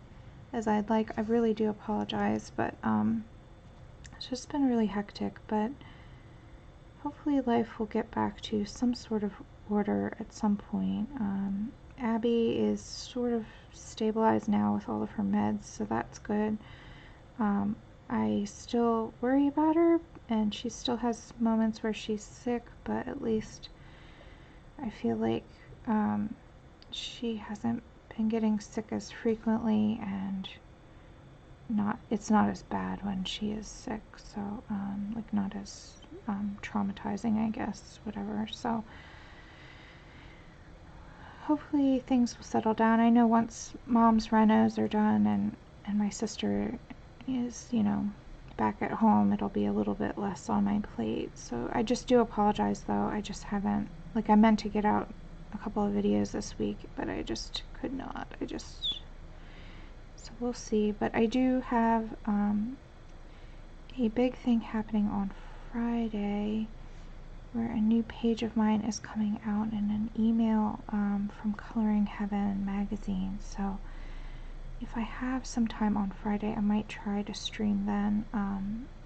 as I'd like, I really do apologize, but it's just been really hectic. But hopefully life will get back to some sort of order at some point. Abby is sort of stabilized now with all of her meds, so that's good. I still worry about her, and she still has moments where she's sick, but at least I feel like she hasn't been getting sick as frequently, and it's not as bad when she is sick, so like not as traumatizing, I guess, whatever. So hopefully things will settle down. I know once Mom's renos are done and my sister is back at home, it'll be a little bit less on my plate. So I just do apologize, though. I just haven't, I meant to get out a couple of videos this week, but I just could not. So we'll see. But I do have a big thing happening on Friday, where a new page of mine is coming out in an email from Coloring Heaven magazine. So if I have some time on Friday, I might try to stream then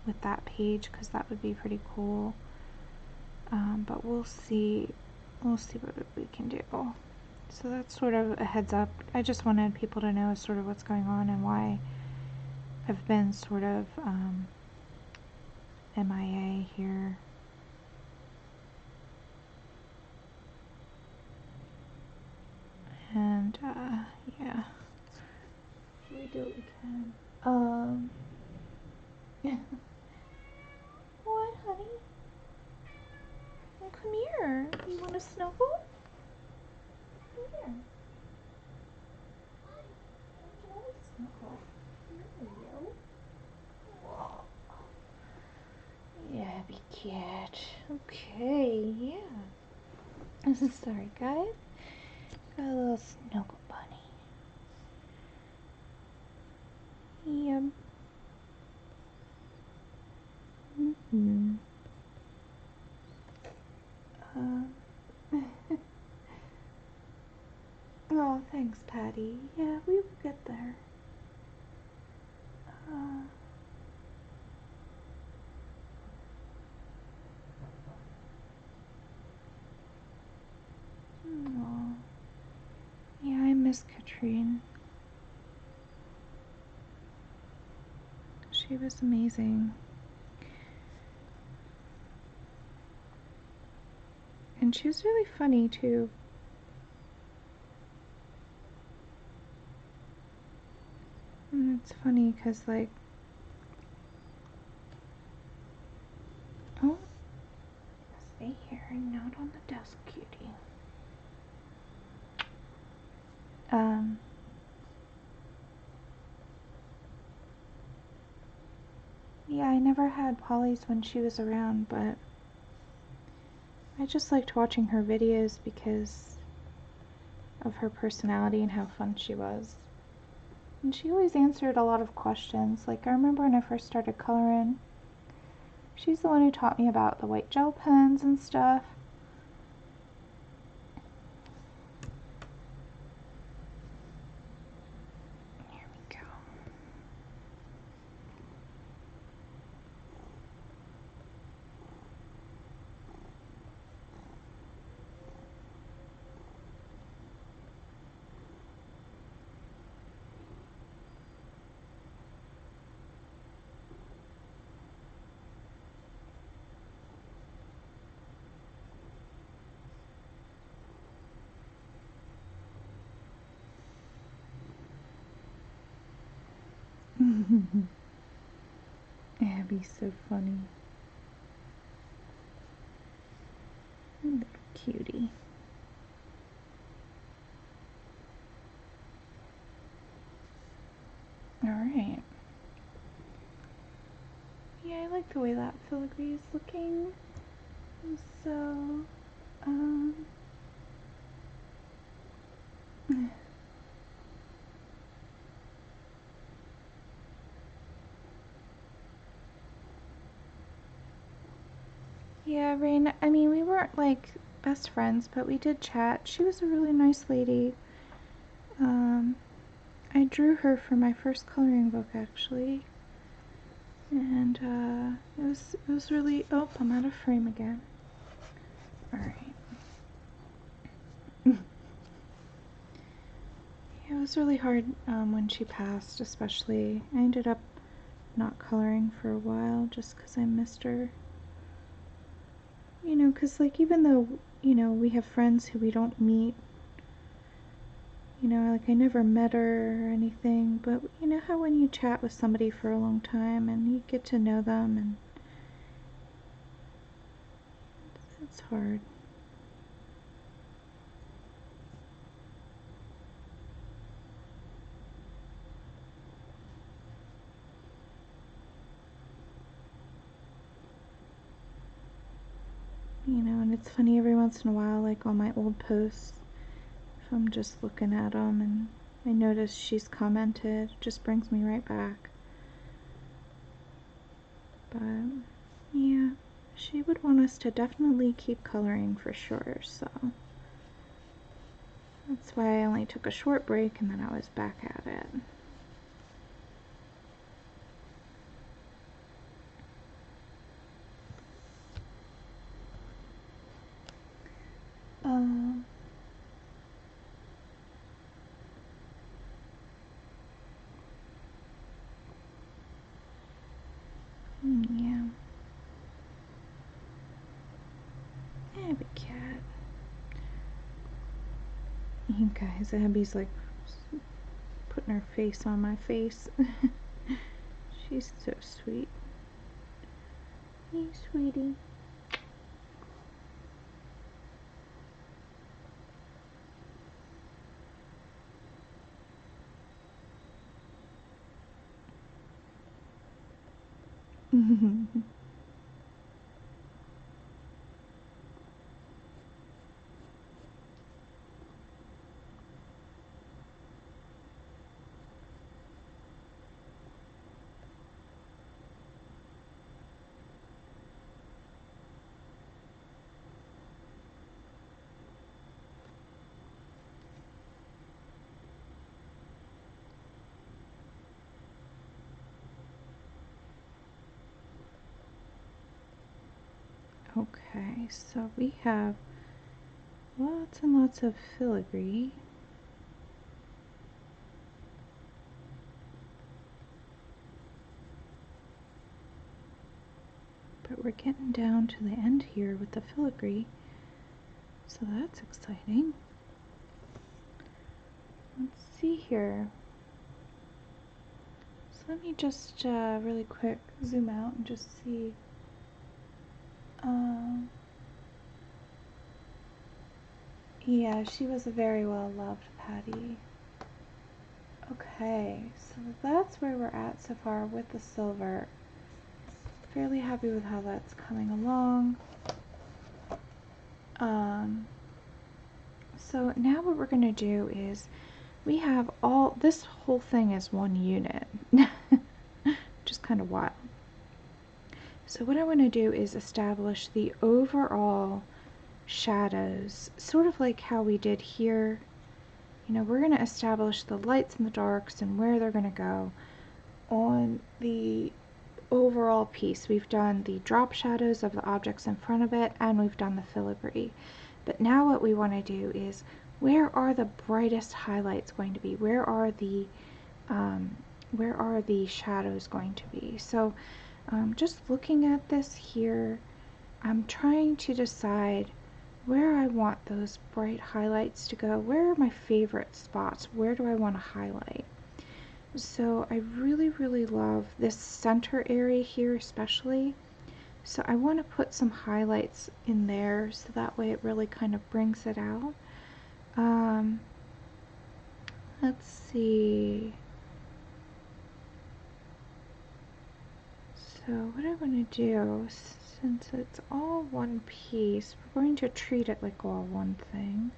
with that page, because that would be pretty cool. But we'll see what we can do. So that's sort of a heads up. I just wanted people to know sort of what's going on and why I've been sort of MIA here. And yeah, we do what we can. What, honey? Well, come here. You want to snuggle? Come here. You want to snuggle? There you go. Yeah, be cat. Okay, yeah. Sorry, guys. Got a little snuggle bunny. Yep. Katrine. She was amazing. And she was really funny too. And it's funny because, like, oh, stay here and not on the desk, cutie. Yeah, I never had Polly's when she was around, but I just liked watching her videos because of her personality and how fun she was. And she always answered a lot of questions. Like, I remember when I first started coloring, she's the one who taught me about the white gel pens and stuff. Here we go. Abby's so funny. Little cutie. Alright. Yeah, I like the way that filigree is looking. And so, yeah, Rain, I mean, we weren't like best friends, but we did chat. She was a really nice lady. I drew her for my first coloring book, actually. And it was really, oh, I'm out of frame again. Alright. Yeah, it was really hard when she passed, especially. I ended up not coloring for a while just because I missed her. You know, because, like, even though, you know, we have friends who we don't meet, you know, like, I never met her or anything, but you know how when you chat with somebody for a long time and you get to know them, and it's hard. You know, and it's funny every once in a while, like on my old posts, if I'm just looking at them and I notice she's commented, it just brings me right back. But yeah, she would want us to definitely keep coloring for sure, so that's why I only took a short break and then I was back at it. Yeah. Abby cat. You guys, Abby's like putting her face on my face. She's so sweet. Hey, sweetie. Okay, so we have lots and lots of filigree. but we're getting down to the end here with the filigree, so that's exciting. Let's see here. So let me just really quick zoom out and just see. Yeah, she was a very well loved Patty. Okay, so that's where we're at so far with the silver. Fairly happy with how that's coming along. So now what we're going to do is we have this whole thing is one unit, which is kind of wild. So what I want to do is establish the overall shadows, sort of like how we did here. You know, we're going to establish the lights and the darks and where they're going to go on the overall piece. We've done the drop shadows of the objects in front of it, and we've done the filigree. But now what we want to do is, where are the brightest highlights going to be? Where are the shadows going to be? So just looking at this here, I'm trying to decide where I want those bright highlights to go. Where are my favorite spots? Where do I want to highlight? So I really, really love this center area here especially. So I want to put some highlights in there so that way it really kind of brings it out. Let's see. So what I want to do, since it's all one piece, we're going to treat it like all one thing.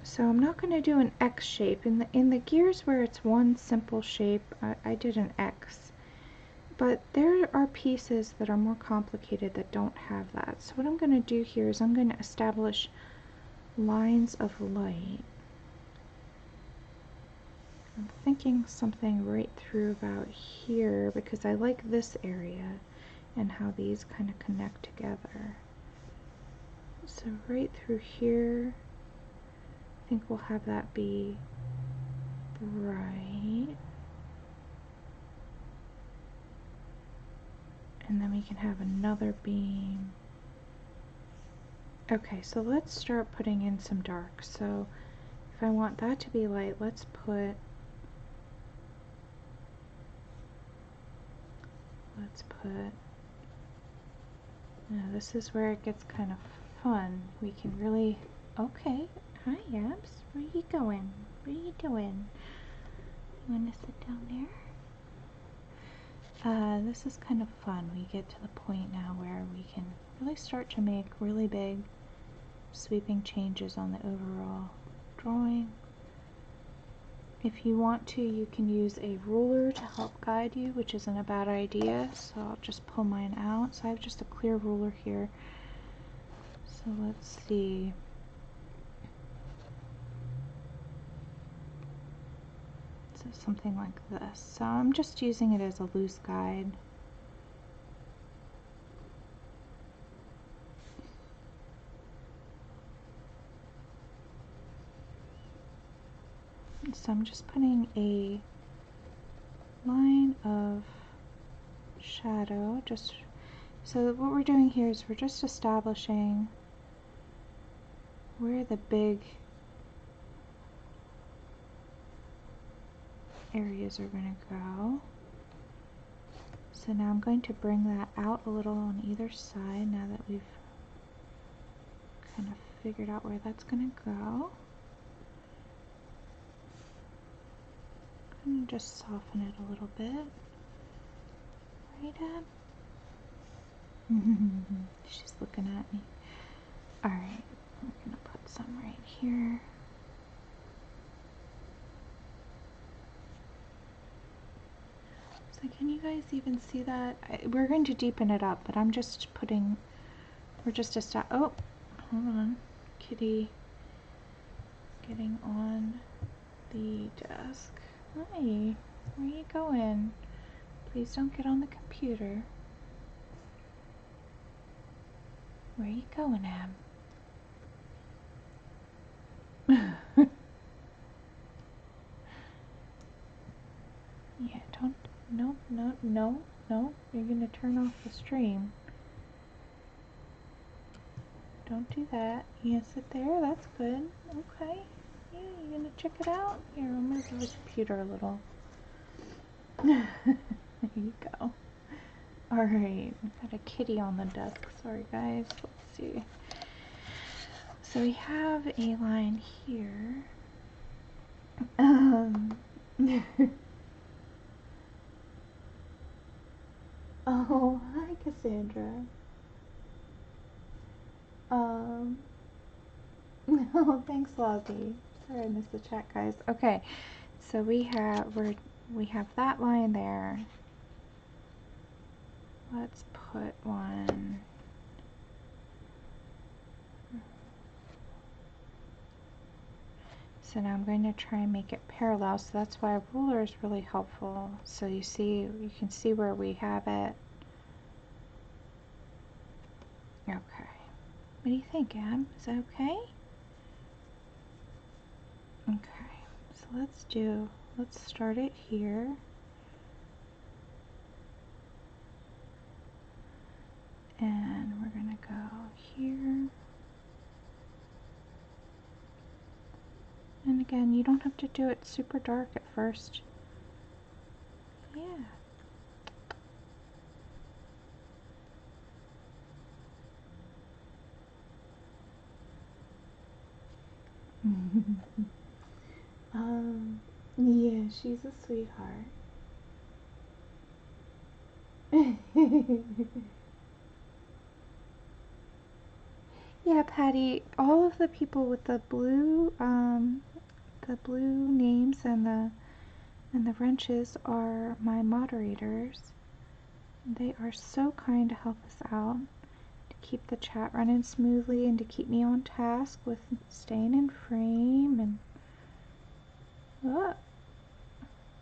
So I'm not going to do an X shape. In the gears where it's one simple shape, I did an X. But there are pieces that are more complicated that don't have that. So what I'm going to do here is I'm going to establish lines of light. I'm thinking something right through about here because I like this area and how these kind of connect together. So right through here, I think we'll have that be bright. And then we can have another beam. Okay, so let's start putting in some dark. So if I want that to be light, let's put now this is where it gets kind of fun. We can really, okay, hi Abs, where are you going? What are you doing? You want to sit down there? This is kind of fun. We get to the point now where we can really start to make really big sweeping changes on the overall drawing. If you want to, you can use a ruler to help guide you, which isn't a bad idea. So I'll just pull mine out. So I have just a clear ruler here. So let's see. So something like this. So I'm just using it as a loose guide. So I'm just putting a line of shadow, just so what we're doing here is we're just establishing where the big areas are going to go. So now I'm going to bring that out a little on either side now that we've kind of figured out where that's going to go. And just soften it a little bit. Right, Ab? She's looking at me. Alright, we're going to put some right here. So can you guys even see that? We're going to deepen it up, but I'm just putting, we're just oh, hold on. Kitty getting on the desk. Hi, where are you going? Please don't get on the computer. Where are you going, Ab? Yeah, don't, no, no, no, no, you're gonna turn off the stream. Don't do that. You gonna sit there? That's good. Okay. Yeah, you gonna check it out? Here, I'm gonna give the computer a little. There you go. Alright, we've got a kitty on the desk. Sorry guys, let's see. So we have a line here. Oh, hi Cassandra. No, thanks Lozzie. Sorry I missed the chat guys. Okay, so we have that line there. Let's put one. So now I'm going to try and make it parallel, so that's why a ruler is really helpful. So you can see where we have it. Okay. What do you think, Ab? Is that okay? Okay. So let's start it here. And we're gonna go here. And again, you don't have to do it super dark at first. Yeah. Yeah, she's a sweetheart. Yeah, Patty, all of the people with the blue names and the wrenches are my moderators. They are so kind to help us out, to keep the chat running smoothly and to keep me on task with staying in frame. And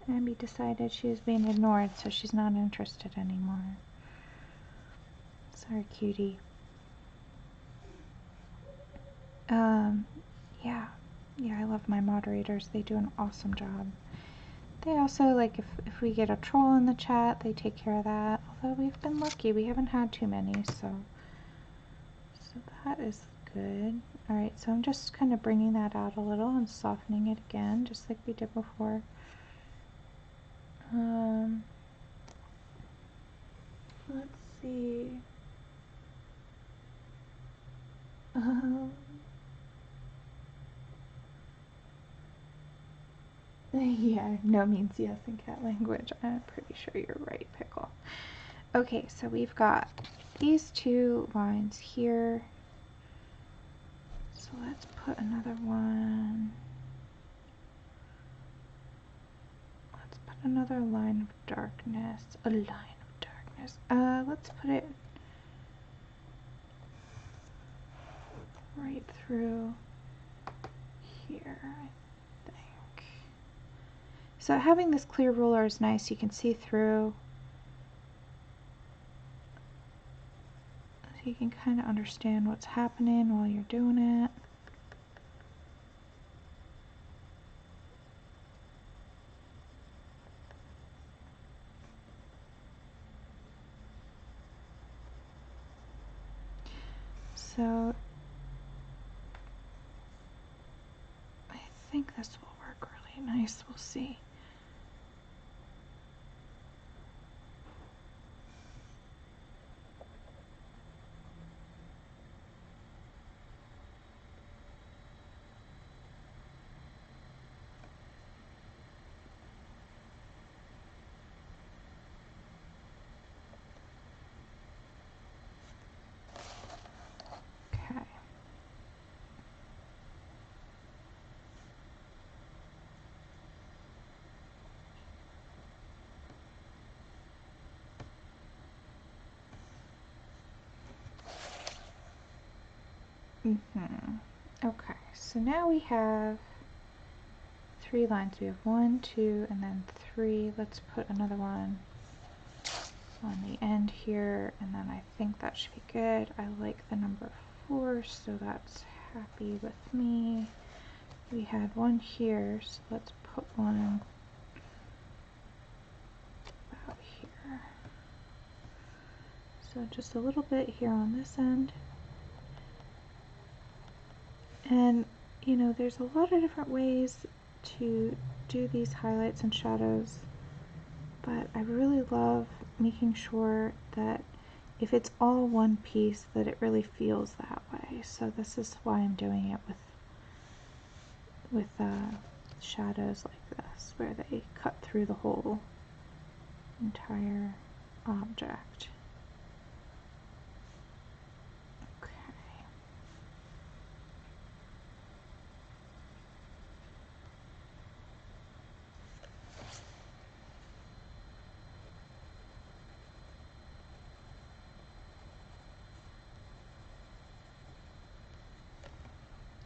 Abby decided she was being ignored, so she's not interested anymore. Sorry, cutie. Yeah, I love my moderators. They do an awesome job. They also, like, if we get a troll in the chat, they take care of that. Although we've been lucky, we haven't had too many, so that is good. Alright, so I'm just kind of bringing that out a little and softening it again, just like we did before. Let's see. Yeah, no means yes in cat language. I'm pretty sure you're right, Pickle. Okay, so we've got these two lines here. So let's put another one. Let's put another line of darkness. A line of darkness. Let's put it right through here, I think. So having this clear ruler is nice. You can see through. So you can kind of understand what's happening while you're doing it. So I think this will work really nice. We'll see. Okay. Okay, so now we have 3 lines. We have 1, 2, and then 3. Let's put another one on the end here, and then I think that should be good. I like the number 4, so that's happy with me. We had one here, so let's put one about here. So just a little bit here on this end. And you know, there's a lot of different ways to do these highlights and shadows, but I really love making sure that if it's all one piece, that it really feels that way. So this is why I'm doing it with shadows like this, where they cut through the whole entire object.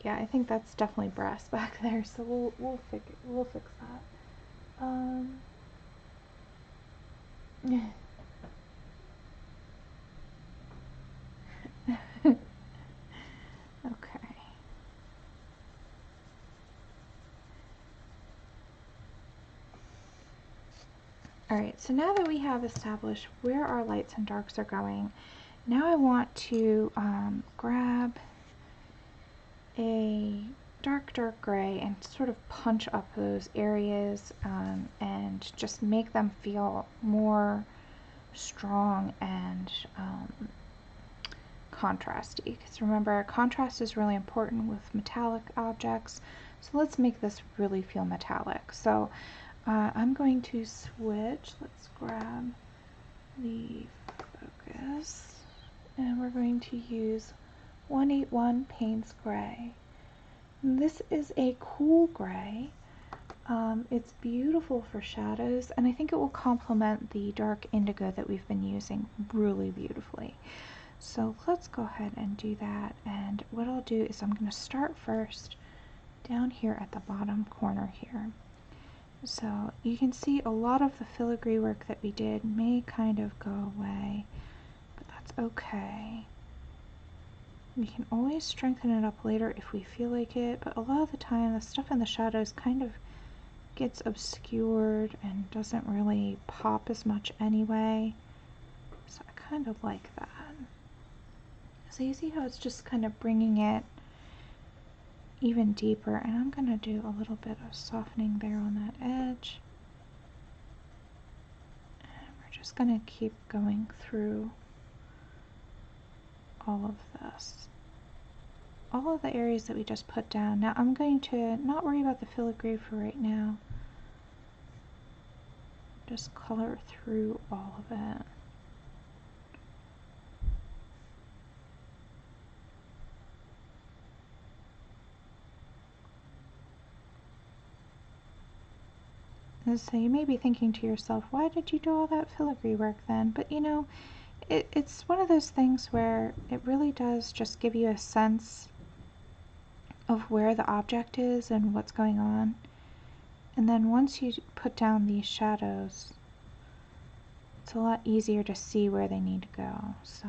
Yeah, I think that's definitely brass back there, so we'll fix that. Okay. Alright, so now that we have established where our lights and darks are going, now I want to grab a dark gray and sort of punch up those areas and just make them feel more strong and contrasty. Because remember, contrast is really important with metallic objects, so let's make this really feel metallic. So I'm going to switch. Let's grab the focus, and we're going to use 181 Payne's Gray. This is a cool gray. It's beautiful for shadows, and I think it will complement the dark indigo that we've been using really beautifully. So let's go ahead and do that, and what I'll do is I'm going to start first down here at the bottom corner here. So you can see a lot of the filigree work that we did may kind of go away, but that's okay. We can always strengthen it up later if we feel like it, but a lot of the time the stuff in the shadows kind of gets obscured and doesn't really pop as much anyway. So I kind of like that. So you see how it's just kind of bringing it even deeper, and I'm going to do a little bit of softening there on that edge. And we're just going to keep going through all of this. All of the areas that we just put down. Now I'm going to not worry about the filigree for right now. Just color through all of it. And so you may be thinking to yourself, why did you do all that filigree work then? But you know, it's one of those things where it really does just give you a sense of where the object is and what's going on. And then once you put down these shadows, it's a lot easier to see where they need to go. So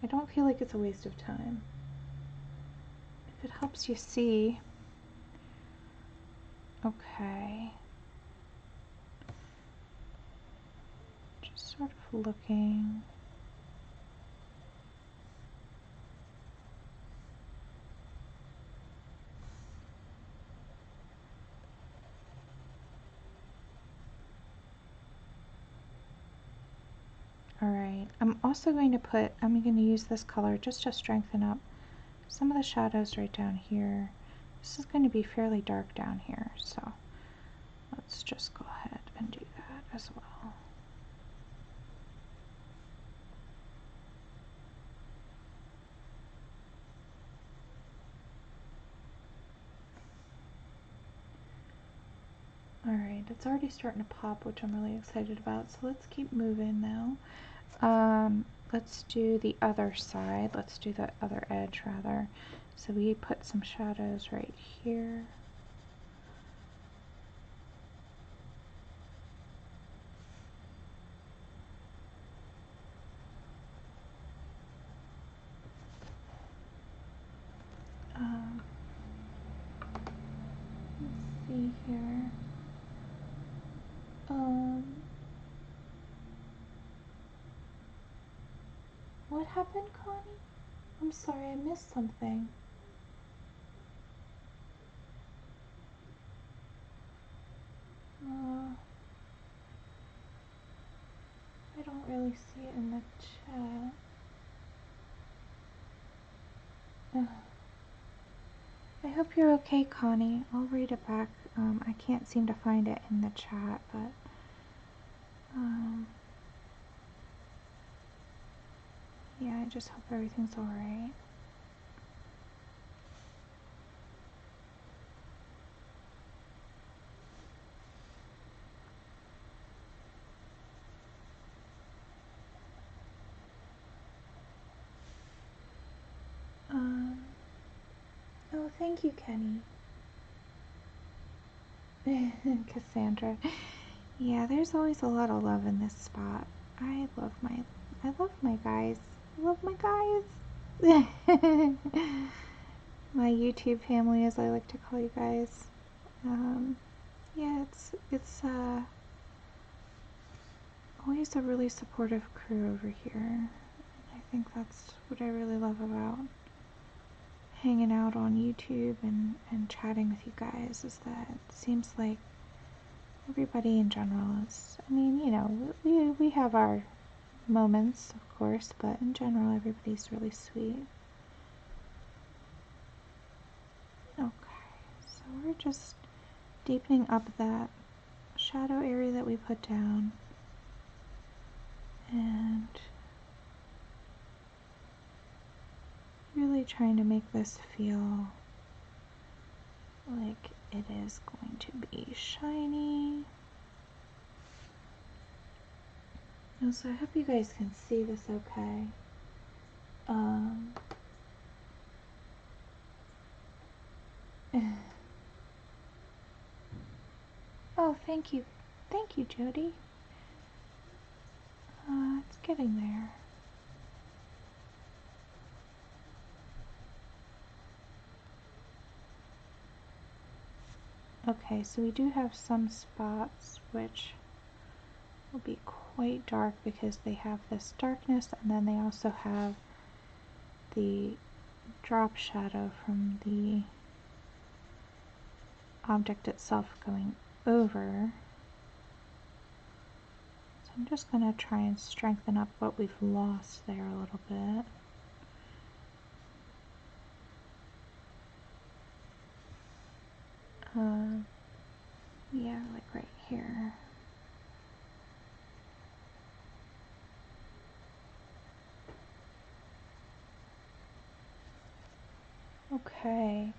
I don't feel like it's a waste of time. If it helps you see, okay. Just sort of looking. Alright, I'm also going to use this color just to strengthen up some of the shadows right down here. This is going to be fairly dark down here, so let's just go ahead and do that as well. Alright, it's already starting to pop, which I'm really excited about, so let's keep moving now. Let's do the other side. Let's do the other edge, rather. So we put some shadows right here. here. What happened, Connie? I'm sorry, I missed something. I don't really see it in the chat. I hope you're okay, Connie. I'll read it back. I can't seem to find it in the chat, but yeah, I just hope everything's alright. Oh, thank you, Kenny. Cassandra. Yeah, there's always a lot of love in this spot. I love my guys. I love my guys. My YouTube family, as I like to call you guys. Yeah, it's always a really supportive crew over here. I think that's what I really love about hanging out on YouTube and chatting with you guys, is that it seems like everybody in general is, I mean, you know, we have our moments, of course, but in general, everybody's really sweet. Okay, so we're just deepening up that shadow area that we put down, and really trying to make this feel like it is going to be shiny. So I hope you guys can see this okay. Oh, thank you, Jody. It's getting there. Okay, so we do have some spots which will be quite dark because they have this darkness, and then they also have the drop shadow from the object itself going over. So I'm just going to try and strengthen up what we've lost there a little bit. Yeah, like right here. Okay,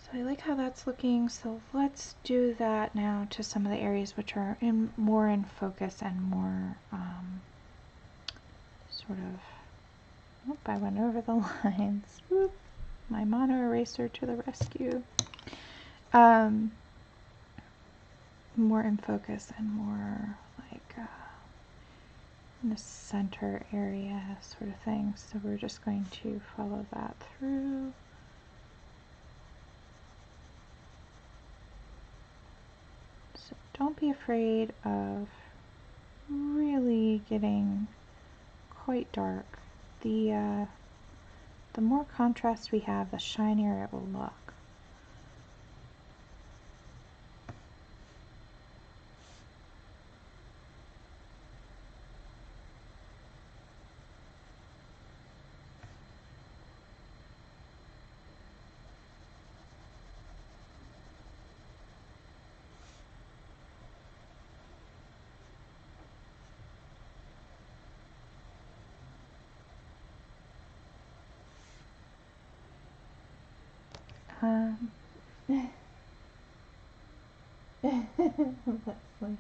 so I like how that's looking, so let's do that now to some of the areas which are more in focus and more sort of, oh, I went over the lines. Whoop, my mono eraser to the rescue. More in focus and more like in the center area sort of thing. So we're just going to follow that through. So don't be afraid of really getting quite dark. The more contrast we have, the shinier it will look. That's funny.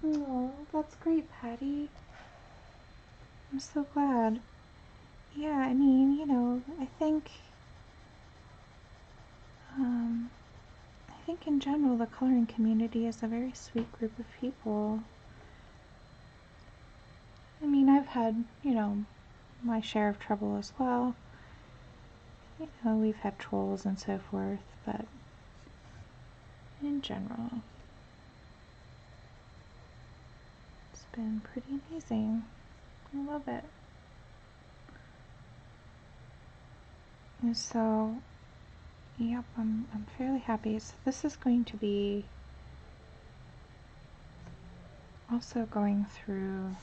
Oh, that's great, Patty. I'm so glad. Yeah, I mean, you know, I think in general the coloring community is a very sweet group of people. I mean, I've had, you know, my share of trouble as well. You know, we've had trolls and so forth, but in general, it's been pretty amazing. I love it. And so, yep, I'm fairly happy. So this is going to be also going through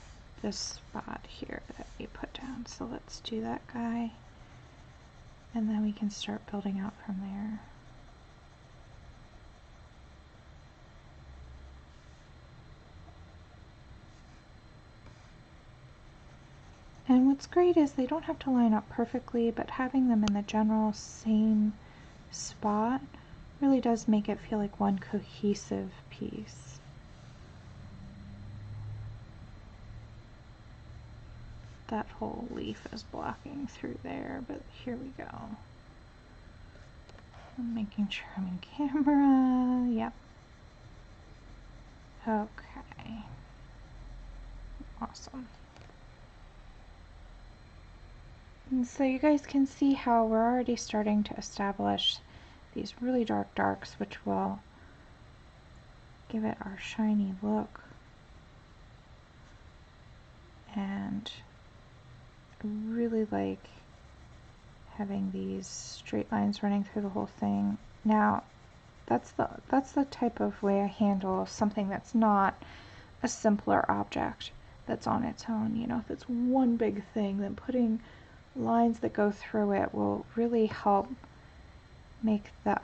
this spot here that we put down. So let's do that guy, and then we can start building out from there. And what's great is they don't have to line up perfectly, but having them in the general same spot really does make it feel like one cohesive piece. That whole leaf is blocking through there, but here we go. I'm making sure I'm in camera. Yep. Okay. Awesome. And so you guys can see how we're already starting to establish these really dark darks, which will give it our shiny look. And I really like having these straight lines running through the whole thing. Now, that's the type of way I handle something that's not a simpler object that's on its own. You know, if it's one big thing, then putting lines that go through it will really help make the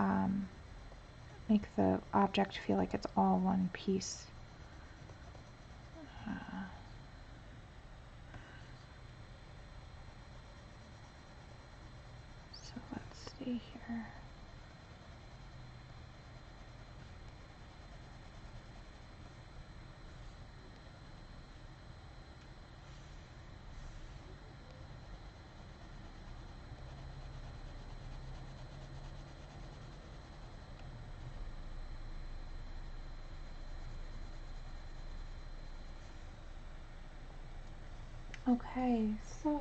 object feel like it's all one piece. So let's stay here. Okay, so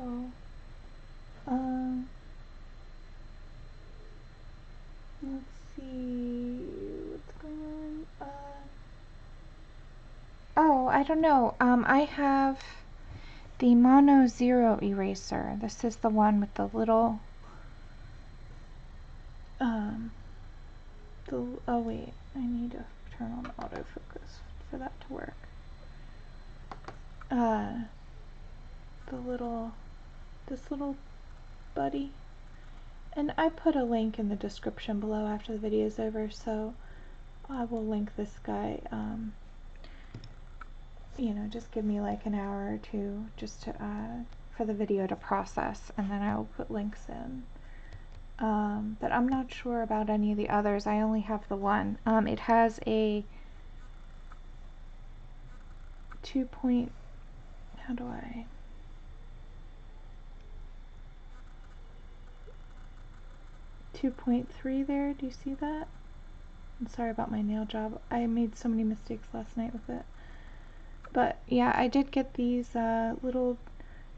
let's see what's going on. Oh, I don't know. I have the Mono Zero eraser. This is the one with the little oh wait, I need to turn on autofocus for that to work. This little buddy. And I put a link in the description below after the video is over, so I will link this guy. You know, just give me like an hour or two just to for the video to process, and then I will put links in. But I'm not sure about any of the others. I only have the one. It has a 2.3 there. Do you see that? I'm sorry about my nail job. I made so many mistakes last night with it. But yeah, I did get these little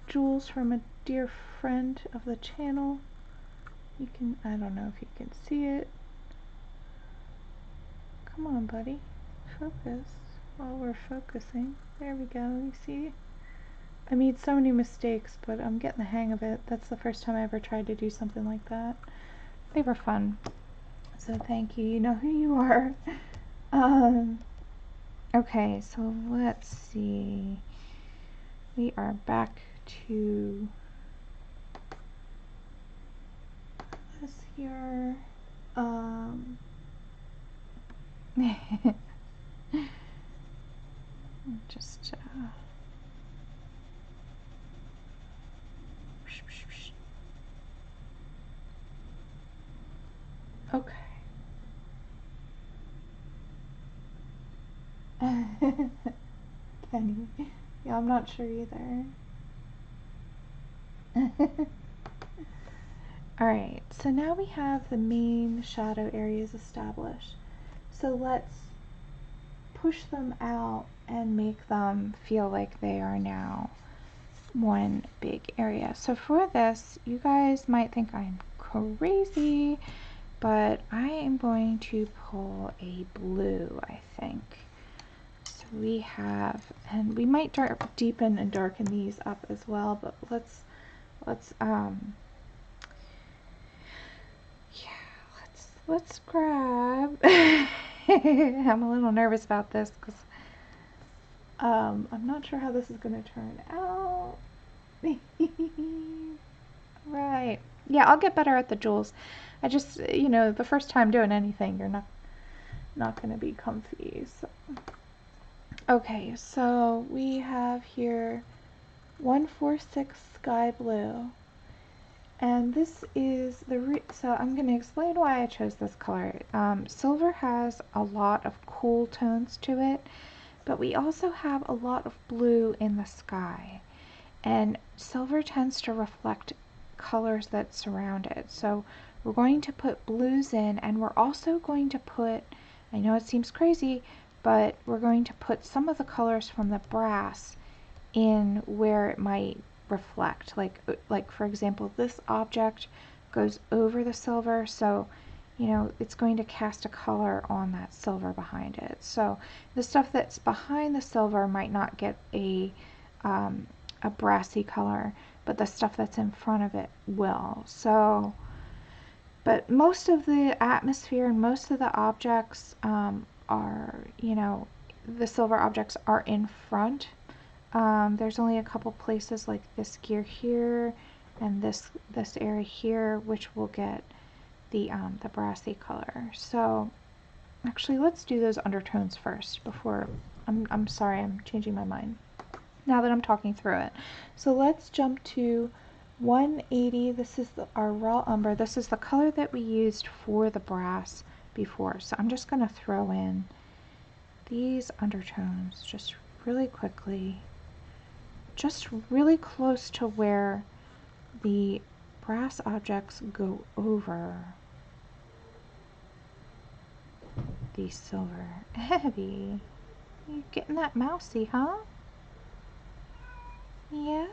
jewels from a dear friend of the channel. You can, I don't know if you can see it. Come on, buddy. Focus while we're focusing. There we go. You see? I made so many mistakes, but I'm getting the hang of it. That's the first time I ever tried to do something like that. They were fun. So thank you. You know who you are. Okay, so let's see. We are back to this here. Just okay. Penny. Yeah, I'm not sure either. Alright, so now we have the main shadow areas established. So let's push them out and make them feel like they are now one big area. So for this, you guys might think I'm crazy, but I am going to pull a blue, I think. So we have, and we might deepen and darken these up as well, but let's grab. I'm a little nervous about this because I'm not sure how this is going to turn out. Right. Yeah, I'll get better at the jewels. I just, you know, the first time doing anything, you're not going to be comfy. So. Okay, so we have here 146 sky blue. And this is so I'm going to explain why I chose this color. Silver has a lot of cool tones to it, but we also have a lot of blue in the sky. And silver tends to reflect colors that surround it. So we're going to put blues in, and we're also going to put, I know it seems crazy, but we're going to put some of the colors from the brass in where it might reflect. Like for example, this object goes over the silver, so you know it's going to cast a color on that silver behind it. So the stuff that's behind the silver might not get a brassy color, but the stuff that's in front of it will. So, but most of the atmosphere and most of the objects are, you know, the silver objects are in front. There's only a couple places like this gear here and this area here which will get the brassy color. So actually let's do those undertones first before I'm sorry, I'm changing my mind now that I'm talking through it. So let's jump to 180. This is our raw umber. This is the color that we used for the brass before. So I'm just going to throw in these undertones just really quickly, just really close to where the brass objects go over the silver. Heavy. You getting that mousy, huh? Yeah.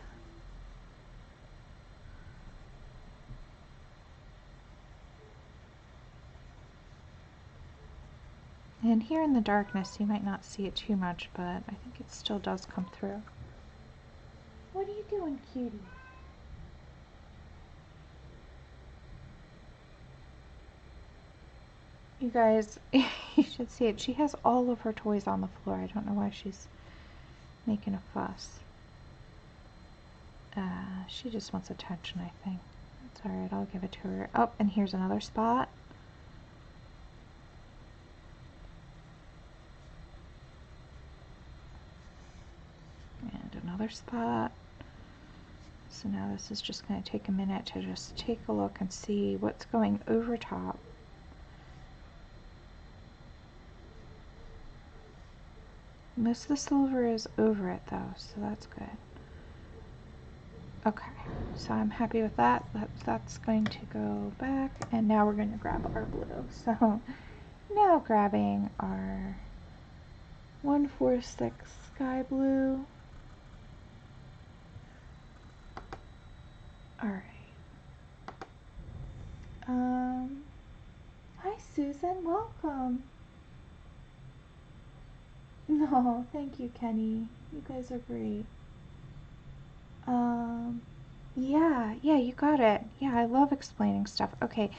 And here in the darkness you might not see it too much, but I think it still does come through. What are you doing, cutie? You guys, you should see it. She has all of her toys on the floor. I don't know why she's making a fuss. She just wants attention, I think. It's alright, I'll give it to her. Oh, and here's another spot. And another spot. So now this is just going to take a minute to just take a look and see what's going over top. Most of the silver is over it though, so that's good. Okay, so I'm happy with that. That's going to go back, and now we're going to grab our blue. So now grabbing our 146 sky blue. Alright. Hi Susan, welcome. No, thank you, Kenny. You guys are great. Yeah, you got it. Yeah, I love explaining stuff. Okay,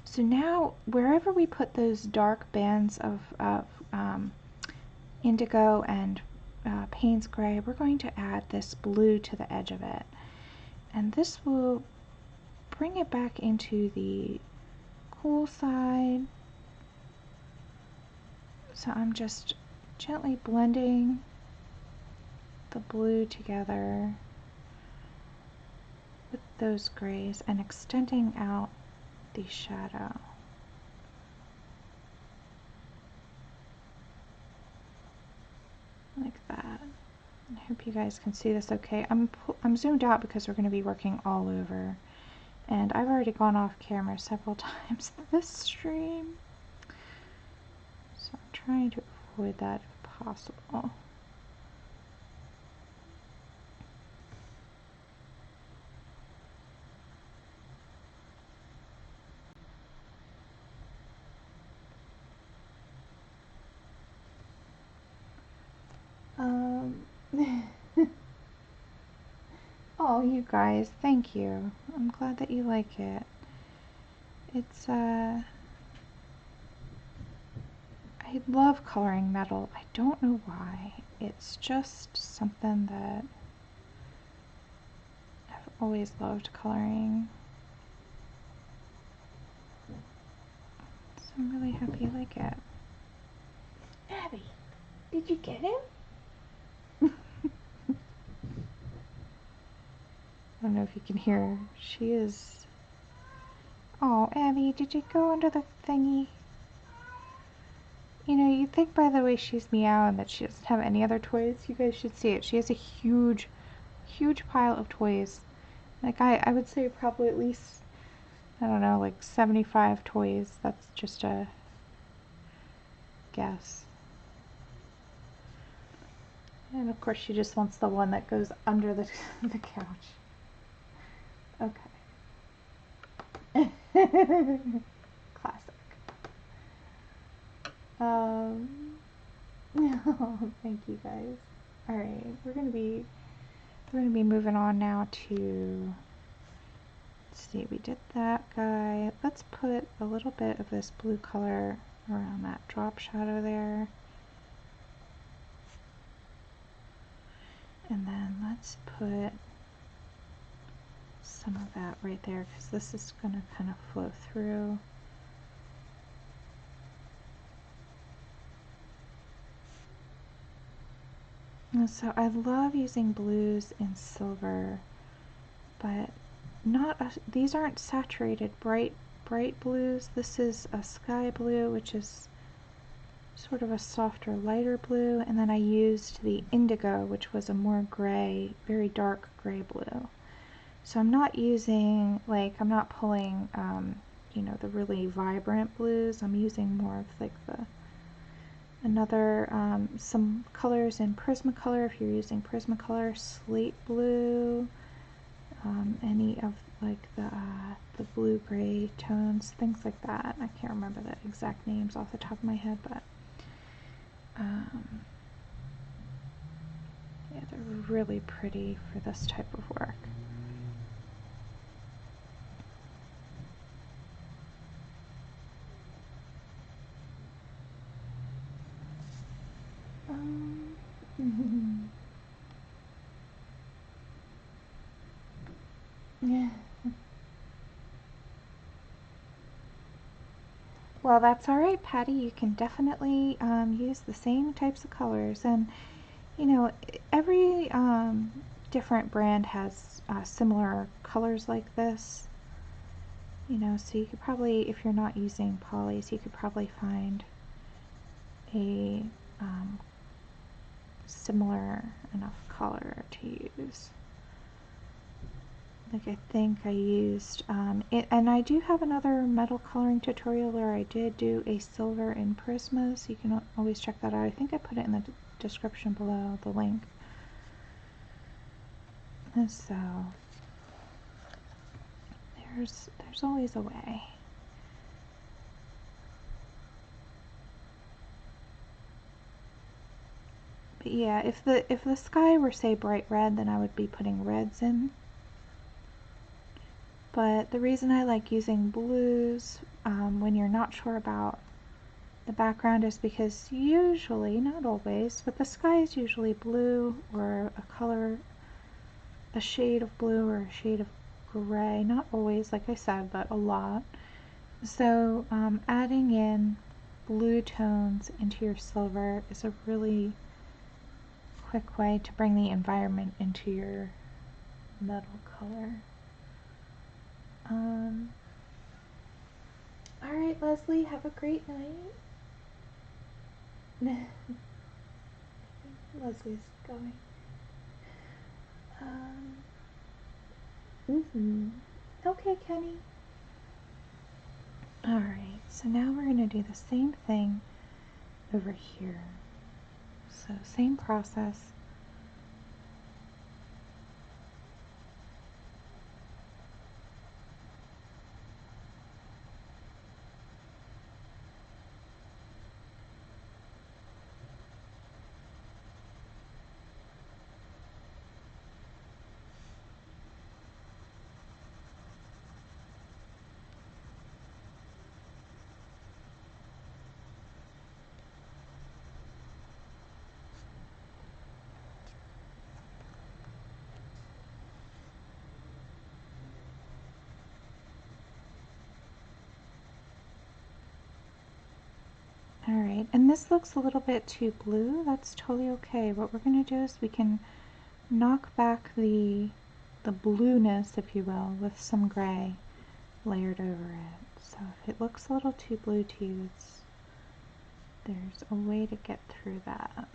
so now wherever we put those dark bands of indigo and Payne's gray, we're going to add this blue to the edge of it. And this will bring it back into the cool side. So I'm just gently blending the blue together with those grays and extending out the shadow. Like that. I hope you guys can see this okay. I'm zoomed out because we're going to be working all over. And I've already gone off camera several times this stream. So I'm trying to avoid that if possible. Oh, you guys, thank you. I'm glad that you like it. It's, I love coloring metal. I don't know why. It's just something that I've always loved coloring. So I'm really happy you like it. Abby, did you get him? I don't know if you can hear her. She is... Oh, Abby, did you go under the thingy? You know, you'd think by the way she's meowing that she doesn't have any other toys. You guys should see it. She has a huge, huge pile of toys. Like, I would say probably at least, I don't know, like 75 toys. That's just a guess. And of course she just wants the one that goes under the, the couch. Okay. Classic. Oh, thank you guys. All right, we're gonna be moving on now to. Let's see, we did that guy. Let's put a little bit of this blue color around that drop shadow there, and then let's put some of that right there because this is gonna kind of flow through. And so I love using blues and silver, but these aren't saturated bright blues. This is a sky blue, which is sort of a softer, lighter blue, and then I used the indigo, which was a more gray, very dark gray blue. So I'm not using, like, I'm not pulling, you know, the really vibrant blues. I'm using more of like some colors in Prismacolor, if you're using Prismacolor, slate blue, any of like the blue-gray tones, things like that. I can't remember the exact names off the top of my head, but yeah, they're really pretty for this type of work. Yeah. Well, that's all right, Patty. You can definitely use the same types of colors, and you know, every different brand has similar colors like this. You know, so you could probably, if you're not using polys, you could probably find a similar enough color to use. Like I think I used, and I do have another metal coloring tutorial where I did do a silver in Prisma, so you can always check that out. I think I put it in the description below, the link. And so, there's always a way. But yeah, if the sky were, say, bright red, then I would be putting reds in. But the reason I like using blues when you're not sure about the background is because usually, not always, but the sky is usually blue or a shade of blue or a shade of gray. Not always, like I said, but a lot. So adding in blue tones into your silver is a really quick way to bring the environment into your metal color. Alright, Leslie, have a great night. Leslie's going. Okay, Kenny. Alright, so now we're going to do the same thing over here. So, same process. Alright, and this looks a little bit too blue. That's totally okay. What we're going to do is we can knock back the blueness, if you will, with some gray layered over it. So if it looks a little too blue to you, there's a way to get through that.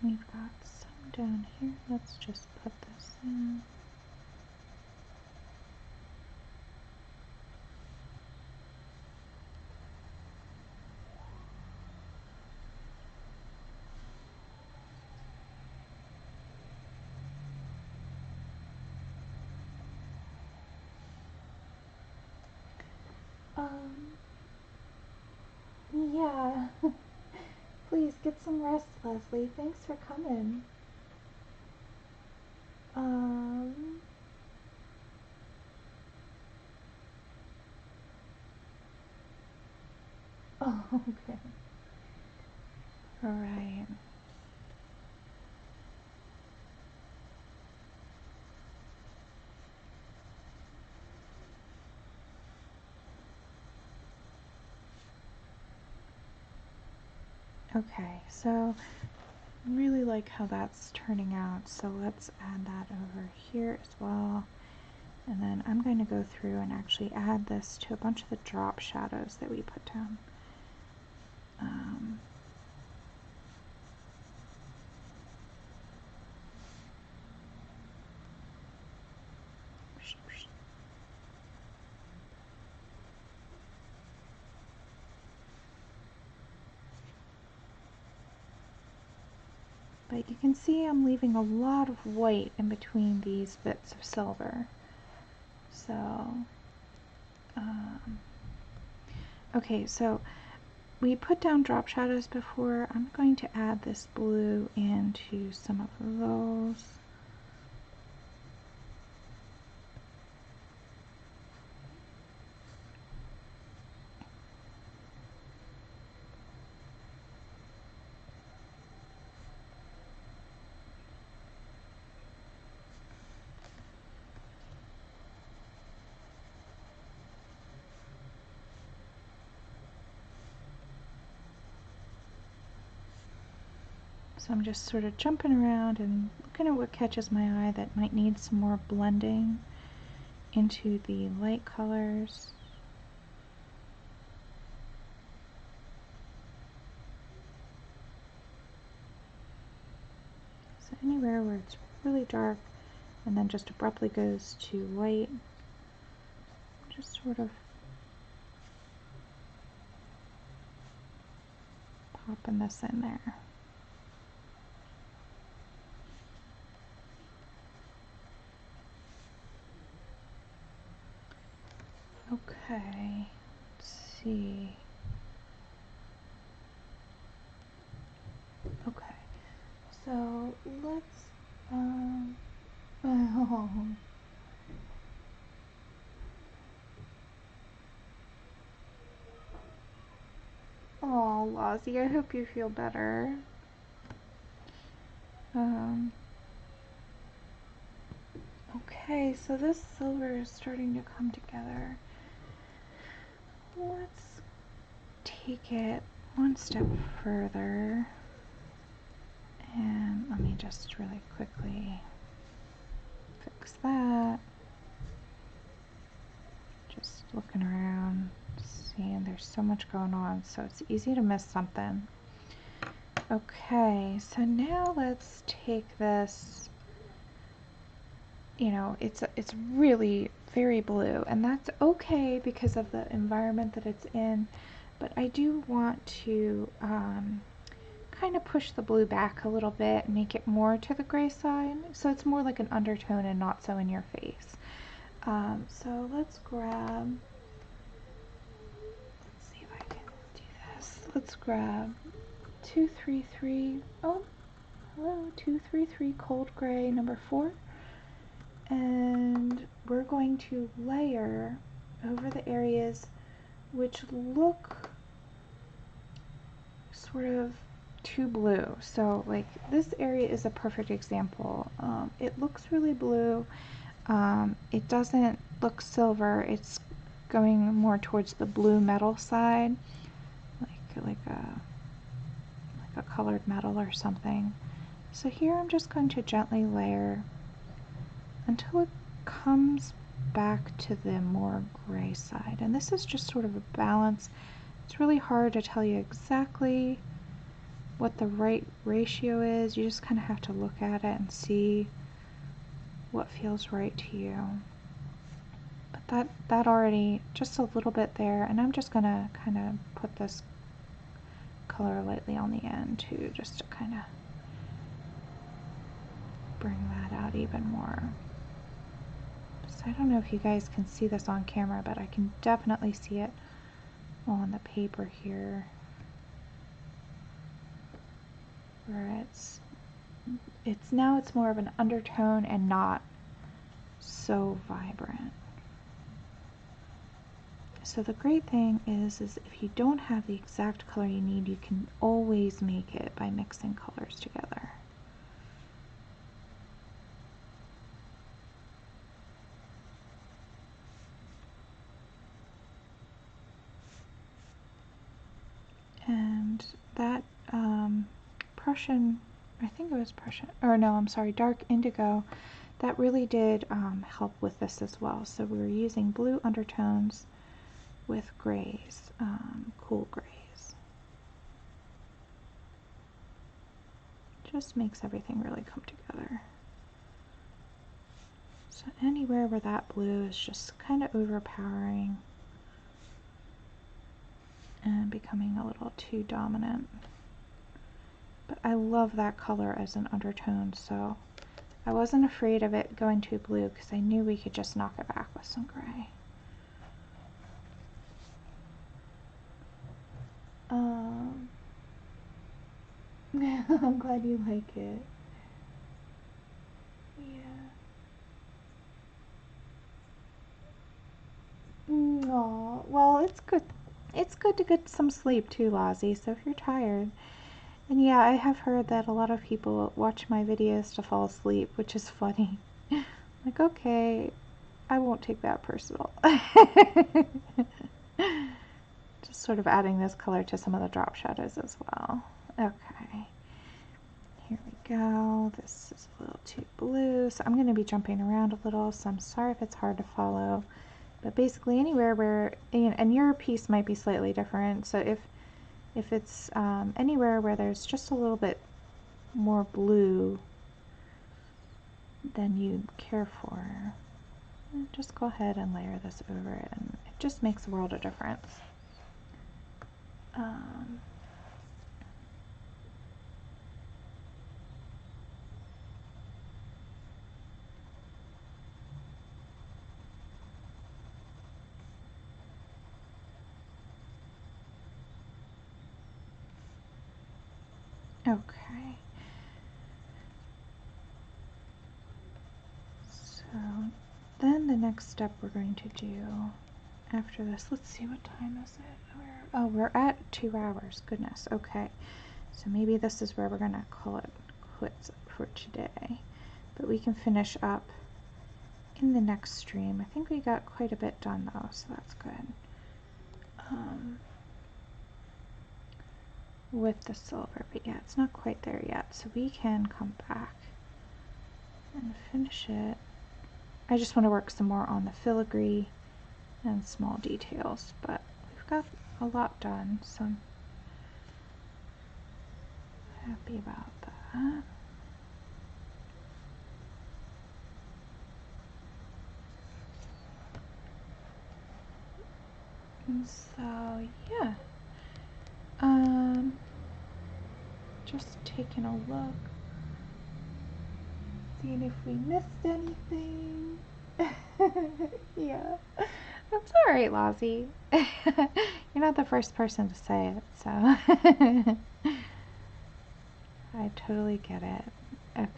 We've got some down here. Let's just put this in. Yeah. Please get some rest, Leslie. Thanks for coming. Oh, okay. All right. Okay, so I really like how that's turning out, so let's add that over here as well. And then I'm going to go through and actually add this to a bunch of the drop shadows that we put down. But you can see I'm leaving a lot of white in between these bits of silver. So, okay, so we put down drop shadows before. I'm going to add this blue into some of those. So I'm just sort of jumping around and looking at what catches my eye that might need some more blending into the light colors. So anywhere where it's really dark and then just abruptly goes to white, just sort of popping this in there. Okay, let's see. Okay, so let's, oh, Lozzie, I hope you feel better. Okay, so this silver is starting to come together. Let's take it one step further, and let me just really quickly fix that. Just looking around, seeing there's so much going on, so it's easy to miss something. Okay, so now let's take this, you know, it's really very blue, and that's okay because of the environment that it's in, but I do want to kind of push the blue back a little bit and make it more to the gray side, so it's more like an undertone and not so in your face. So let's grab, let's see if I can do this. Let's grab 233, oh, hello, 233 cold gray number 4. And we're going to layer over the areas which look sort of too blue. So like this area is a perfect example. It looks really blue. It doesn't look silver. It's going more towards the blue metal side, like a colored metal or something. So here I'm just going to gently layer until it comes back to the more gray side. And this is just sort of a balance. It's really hard to tell you exactly what the right ratio is. You just kind of have to look at it and see what feels right to you. But that already, just a little bit there, and I'm just going to kind of put this color lightly on the end too, just to kind of bring that out even more. So I don't know if you guys can see this on camera, but I can definitely see it on the paper here, where it's more of an undertone and not so vibrant. So the great thing is if you don't have the exact color you need, you can always make it by mixing colors together. And that Prussian, I think it was Prussian, or no, I'm sorry, dark indigo, that really did help with this as well. So we were using blue undertones with grays, cool grays. Just makes everything really come together. So anywhere where that blue is just kind of overpowering and becoming a little too dominant. But I love that color as an undertone, so I wasn't afraid of it going too blue because I knew we could just knock it back with some gray. I'm glad you like it. Yeah. Aw, well, it's good. It's good to get some sleep too, Lozzie, so if you're tired. And yeah, I have heard that a lot of people watch my videos to fall asleep, which is funny. Like, okay, I won't take that personal. Just sort of adding this color to some of the drop shadows as well. Okay, here we go. This is a little too blue, so I'm going to be jumping around a little, so I'm sorry if it's hard to follow. But basically anywhere where, and your piece might be slightly different, so if it's anywhere where there's just a little bit more blue than you care for, just go ahead and layer this over it, and it just makes a world of difference. Okay. So then the next step we're going to do after this, let's see, what time is it? We're at 2 hours. Goodness. Okay. So maybe this is where we're going to call it quits for today. But we can finish up in the next stream. I think we got quite a bit done though, so that's good. With the silver, but yeah, it's not quite there yet, so we can come back and finish it. I just want to work some more on the filigree and small details, but we've got a lot done, so I'm happy about that. And so yeah, just taking a look, seeing if we missed anything. Yeah, that's all right, Lozzie. You're not the first person to say it, so I totally get it. Okay.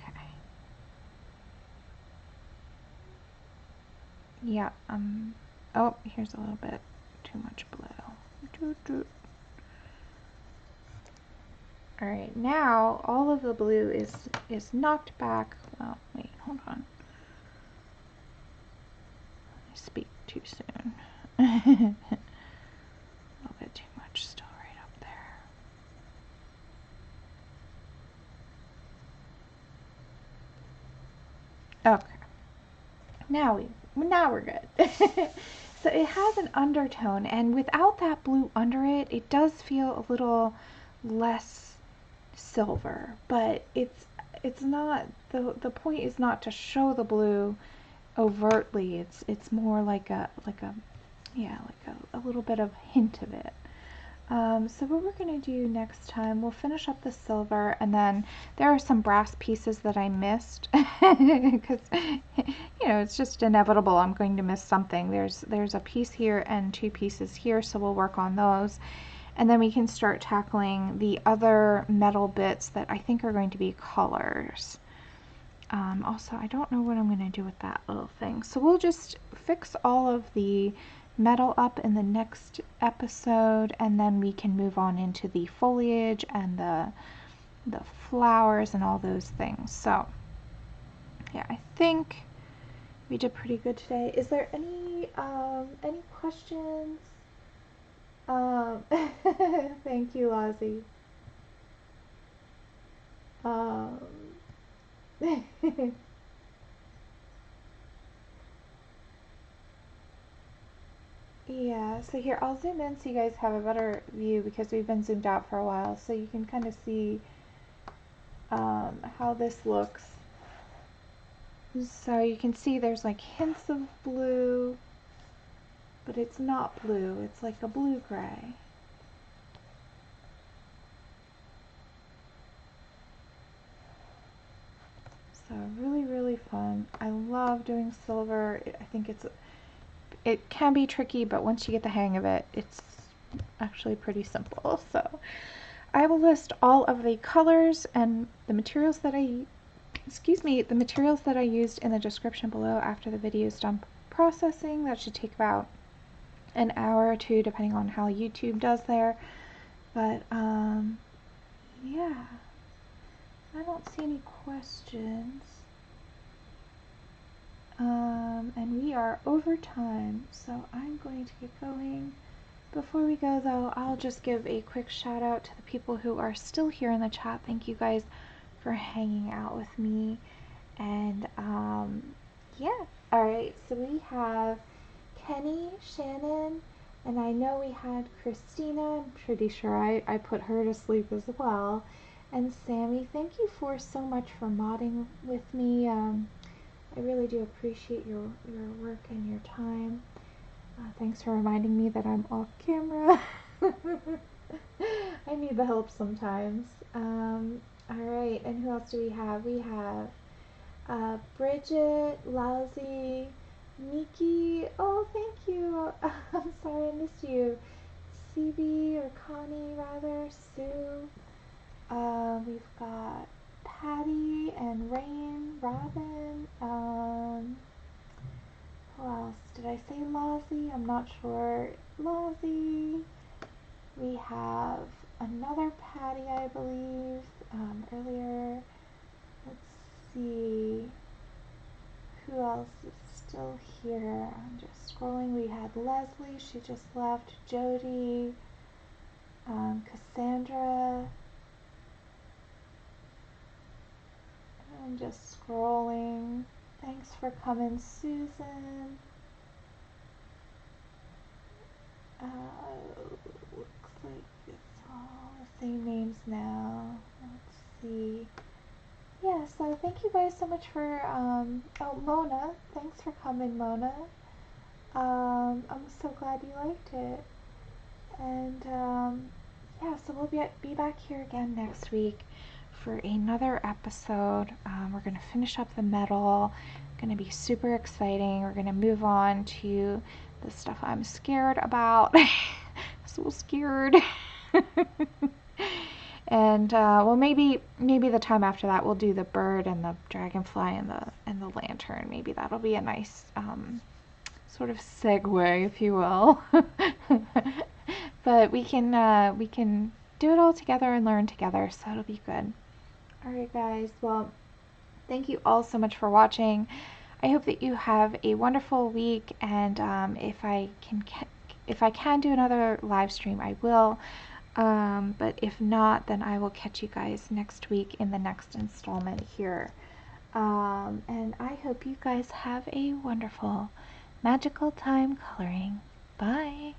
Yeah, oh, here's a little bit too much blue. All right, now all of the blue is knocked back. Well, wait, hold on. I speak too soon. A little bit too much still right up there. Okay. Now we're good. So it has an undertone, and without that blue under it, it does feel a little less silver, but it's not, the point is not to show the blue overtly. It's more like a yeah, like a little bit of hint of it. So what we're going to do next time, we'll finish up the silver, and then there are some brass pieces that I missed because you know, it's just inevitable I'm going to miss something. There's a piece here and two pieces here, so we'll work on those, and then we can start tackling the other metal bits that I think are going to be colors. Also, I don't know what I'm going to do with that little thing, so we'll just fix all of the metal up in the next episode, and then we can move on into the foliage and the flowers and all those things. So yeah, I think we did pretty good today. Is there any questions? Thank you, Lozzie. Yeah, so here, I'll zoom in so you guys have a better view, because we've been zoomed out for a while, so you can kind of see how this looks. So you can see there's like hints of blue, but it's not blue, it's like a blue-gray. So really, really fun. I love doing silver. I think it can be tricky, but once you get the hang of it, it's actually pretty simple. So I will list all of the colors and the materials that the materials that I used in the description below after the video is done processing. That should take about an hour or two, depending on how YouTube does there. But yeah, I don't see any questions. And we are over time, so I'm going to get going. Before we go though, I'll just give a quick shout out to the people who are still here in the chat. Thank you guys for hanging out with me. And yeah, alright, so we have Kenny, Shannon, and I know we had Christina. I'm pretty sure I put her to sleep as well. And Sammy, thank you so much for modding with me. I really do appreciate your work and your time. Thanks for reminding me that I'm off camera. I need the help sometimes. Alright, and who else do we have? We have Bridget, Lousy, Nikki. Oh, thank you. I'm sorry I missed you. CB, or Connie rather, Sue. We've got Patty and Rain, Robin. Who else? Did I say Lozzie? I'm not sure. Lozzie. We have another Patty, I believe, earlier. Let's see. Who else is still here? I'm just scrolling. We had Leslie. She just left. Jody. Cassandra. I'm just scrolling. Thanks for coming, Susan. Looks like it's all the same names now. Let's see. Yeah, so thank you guys so much for, oh, Mona. Thanks for coming, Mona. I'm so glad you liked it. And, yeah, so we'll be back here again next week for another episode. We're going to finish up the metal. Going to be super exciting. We're going to move on to the stuff I'm scared about. So scared. And well, maybe the time after that we'll do the bird and the dragonfly and the lantern. Maybe that'll be a nice sort of segue, if you will. But we can do it all together and learn together, so it'll be good. All right, guys. Well, thank you all so much for watching. I hope that you have a wonderful week, and if I can do another live stream, I will. But if not, then I will catch you guys next week in the next installment here. And I hope you guys have a wonderful, magical time coloring. Bye!